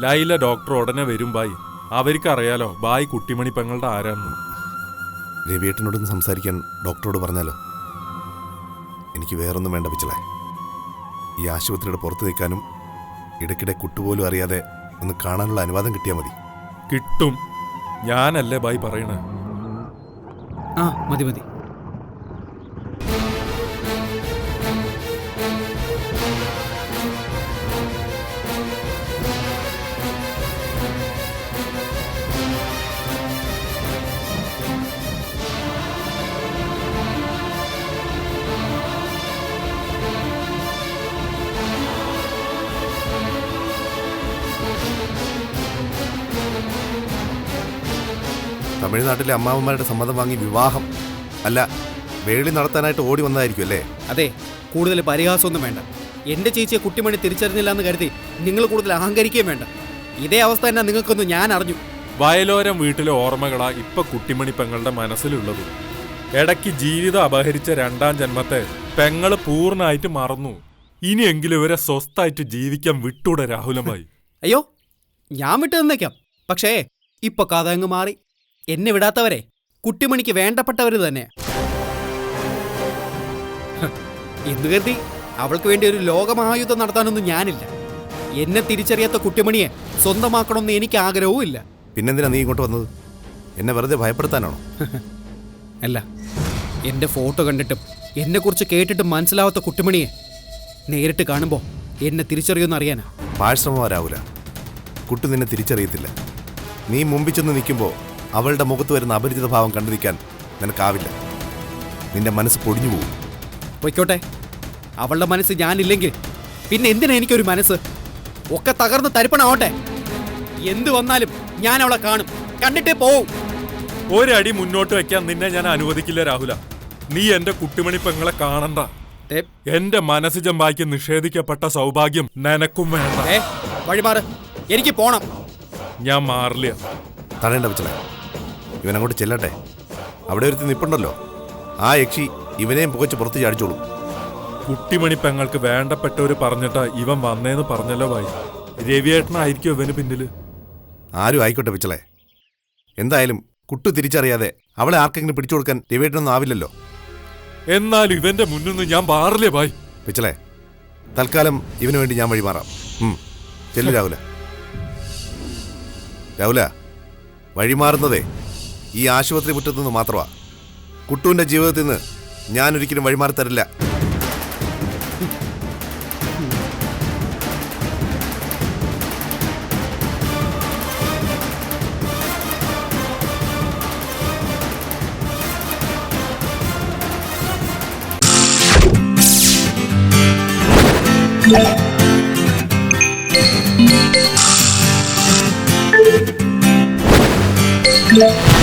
ലൈല ഡോക്ടർ ഉടനെ വരും ബായ്. അവർക്കറിയാലോ ബായ് കുട്ടിമണി പെങ്ങളുടെ ആരാന്ന്. രവിയേട്ടനോടൊന്ന് സംസാരിക്കാൻ ഡോക്ടറോട് പറഞ്ഞാലോ? എനിക്ക് വേറൊന്നും വേണ്ട പിച്ചളെ. ഈ ആശുപത്രിയുടെ പുറത്ത് നിൽക്കാനും ഇടയ്ക്കിടെ കുട്ടുപോലും അറിയാതെ ഒന്ന് കാണാനുള്ള അനുവാദം കിട്ടിയാൽ മതി. കിട്ടും. ഞാനല്ലേ ബായ് പറയണേ. ആ മതി മതി. തമിഴ്നാട്ടിലെ അമ്മാവന്മാരുടെ സമ്മതം വാങ്ങി വിവാഹം അല്ല വേളി നടത്താനായിട്ട് ഓടി വന്നതായിരിക്കും അല്ലേ? അതെ, കൂടുതൽ പരിഹാസമൊന്നും വേണ്ട. എൻ്റെ ചേച്ചിയെ കുട്ടിമണി തിരിച്ചറിഞ്ഞില്ല എന്ന് കരുതി നിങ്ങൾ കൂടുതൽ അഹങ്കരിക്കുകയും വേണ്ട. ഇതേ അവസ്ഥ തന്നെ നിങ്ങൾക്കൊന്നും ഞാൻ അറിഞ്ഞു. വയലോരം വീട്ടിലെ ഓർമ്മകളാ ഇപ്പൊ കുട്ടിമണി പെങ്ങളുടെ മനസ്സിലുള്ളത്. ഇടയ്ക്ക് ജീവിതം അപഹരിച്ച 2ാം ജന്മത്തെ പെങ്ങള് പൂർണ്ണമായിട്ട് മറന്നു. ഇനിയെങ്കിലും ഇവരെ സ്വസ്ഥായിട്ട് ജീവിക്കാൻ വിട്ടൂടെ രാഹുലമായി. അയ്യോ, ഞാൻ വിട്ടു നിന്നേക്കാം. പക്ഷേ ഇപ്പൊ കഥ അങ്ങ് മാറി. എന്നെ വിടാത്തവരെ കുട്ടിമണിക്ക് വേണ്ടപ്പെട്ടവർ തന്നെ എന്ന് കരുതി അവൾക്ക് വേണ്ടി ഒരു ലോകമഹായുദ്ധം നടത്താനൊന്നും ഞാനില്ല. എന്നെ തിരിച്ചറിയാത്ത കുട്ടിമണിയെ സ്വന്തമാക്കണമെന്ന് എനിക്ക് ആഗ്രഹവും ഇല്ല. പിന്നെന്തിനാ നീ ഇങ്ങോട്ട് വന്നത്? എന്നെ വെറുതെ ഭയപ്പെടുത്താനാണോ? അല്ല, എൻ്റെ ഫോട്ടോ കണ്ടിട്ടും എന്നെക്കുറിച്ച് കേട്ടിട്ടും മനസ്സിലാവാത്ത കുട്ടിമണിയെ നേരിട്ട് കാണുമ്പോൾ എന്നെ തിരിച്ചറിയുമെന്ന് അറിയാനാ. പാഴ്ശ്രമമാരാവൂല. കുട്ടി നിന്നെ തിരിച്ചറിയത്തില്ല. നീ മുമ്പിൽ ചെന്ന് നിൽക്കുമ്പോൾ അവളുടെ മുഖത്ത് വരുന്ന അപരിചിത ഭാവം കണ്ടു നിൽക്കാൻ നിനക്കാവില്ല. നിന്റെ മനസ്സ് പൊടിഞ്ഞു പോകും. പൊയ്ക്കോട്ടെ, അവളുടെ മനസ്സ് ഞാനില്ലെങ്കിൽ പിന്നെ എന്തിനാ എനിക്കൊരു മനസ്സ്? ഒക്കെ തകർന്ന് തരിപ്പണാവട്ടെ. എന്ത് വന്നാലും ഞാൻ അവളെ കാണും, കണ്ടിട്ടേ പോവും. ഒരടി മുന്നോട്ട് വെക്കാൻ നിന്നെ ഞാൻ അനുവദിക്കില്ല രാഹുല. നീ എന്റെ കുട്ടിമണി പെങ്ങളെ കാണണ്ട. എന്റെ മനസ്സ് ജമ്പാക്കി നിഷേധിക്കപ്പെട്ട സൗഭാഗ്യം നിനക്കും വേണ്ട. വഴിമാറ്, എനിക്ക് പോണം. ഞാൻ മാറില്ല. തടയേണ്ട പിച്ചളെ, ഇവനങ്ങോട്ട് ചെല്ലട്ടെ. അവിടെ ഒരുത്തി നിപ്പുണ്ടല്ലോ, ആ യക്ഷി ഇവനെയും പുകച്ച് പുറത്ത് ചാടിച്ചോളൂ. കുട്ടിമണി പെങ്ങൾക്ക് വേണ്ടപ്പെട്ടവര് പറഞ്ഞിട്ടാ ഇവൻ വന്നേന്ന് പറഞ്ഞല്ലോ ഭായി. രവിയേട്ടനായിരിക്കും ഇവന് പിന്നില്. ആരും ആയിക്കോട്ടെ പിച്ചളെ. എന്തായാലും കുട്ടു തിരിച്ചറിയാതെ അവളെ ആർക്കെങ്കിലും പിടിച്ചു കൊടുക്കാൻ രവിയേട്ടനൊന്നും ആവില്ലല്ലോ. എന്നാലും ഇവന്റെ മുന്നിൽ നിന്ന് ഞാൻ മാറില്ലേ ഭായി. പിച്ചളെ, തൽക്കാലം ഇവന് വേണ്ടി ഞാൻ വഴിമാറാം. ചെല്ലു രാഹുല. രാഹുല, വഴിമാറുന്നതേ ഈ ആശുപത്രി മുറ്റത്തുനിന്ന് മാത്രമാണ്. കുട്ടുവിൻ്റെ ജീവിതത്തിൽ നിന്ന് ഞാനൊരിക്കലും വഴിമാറി തരില്ല. Yeah.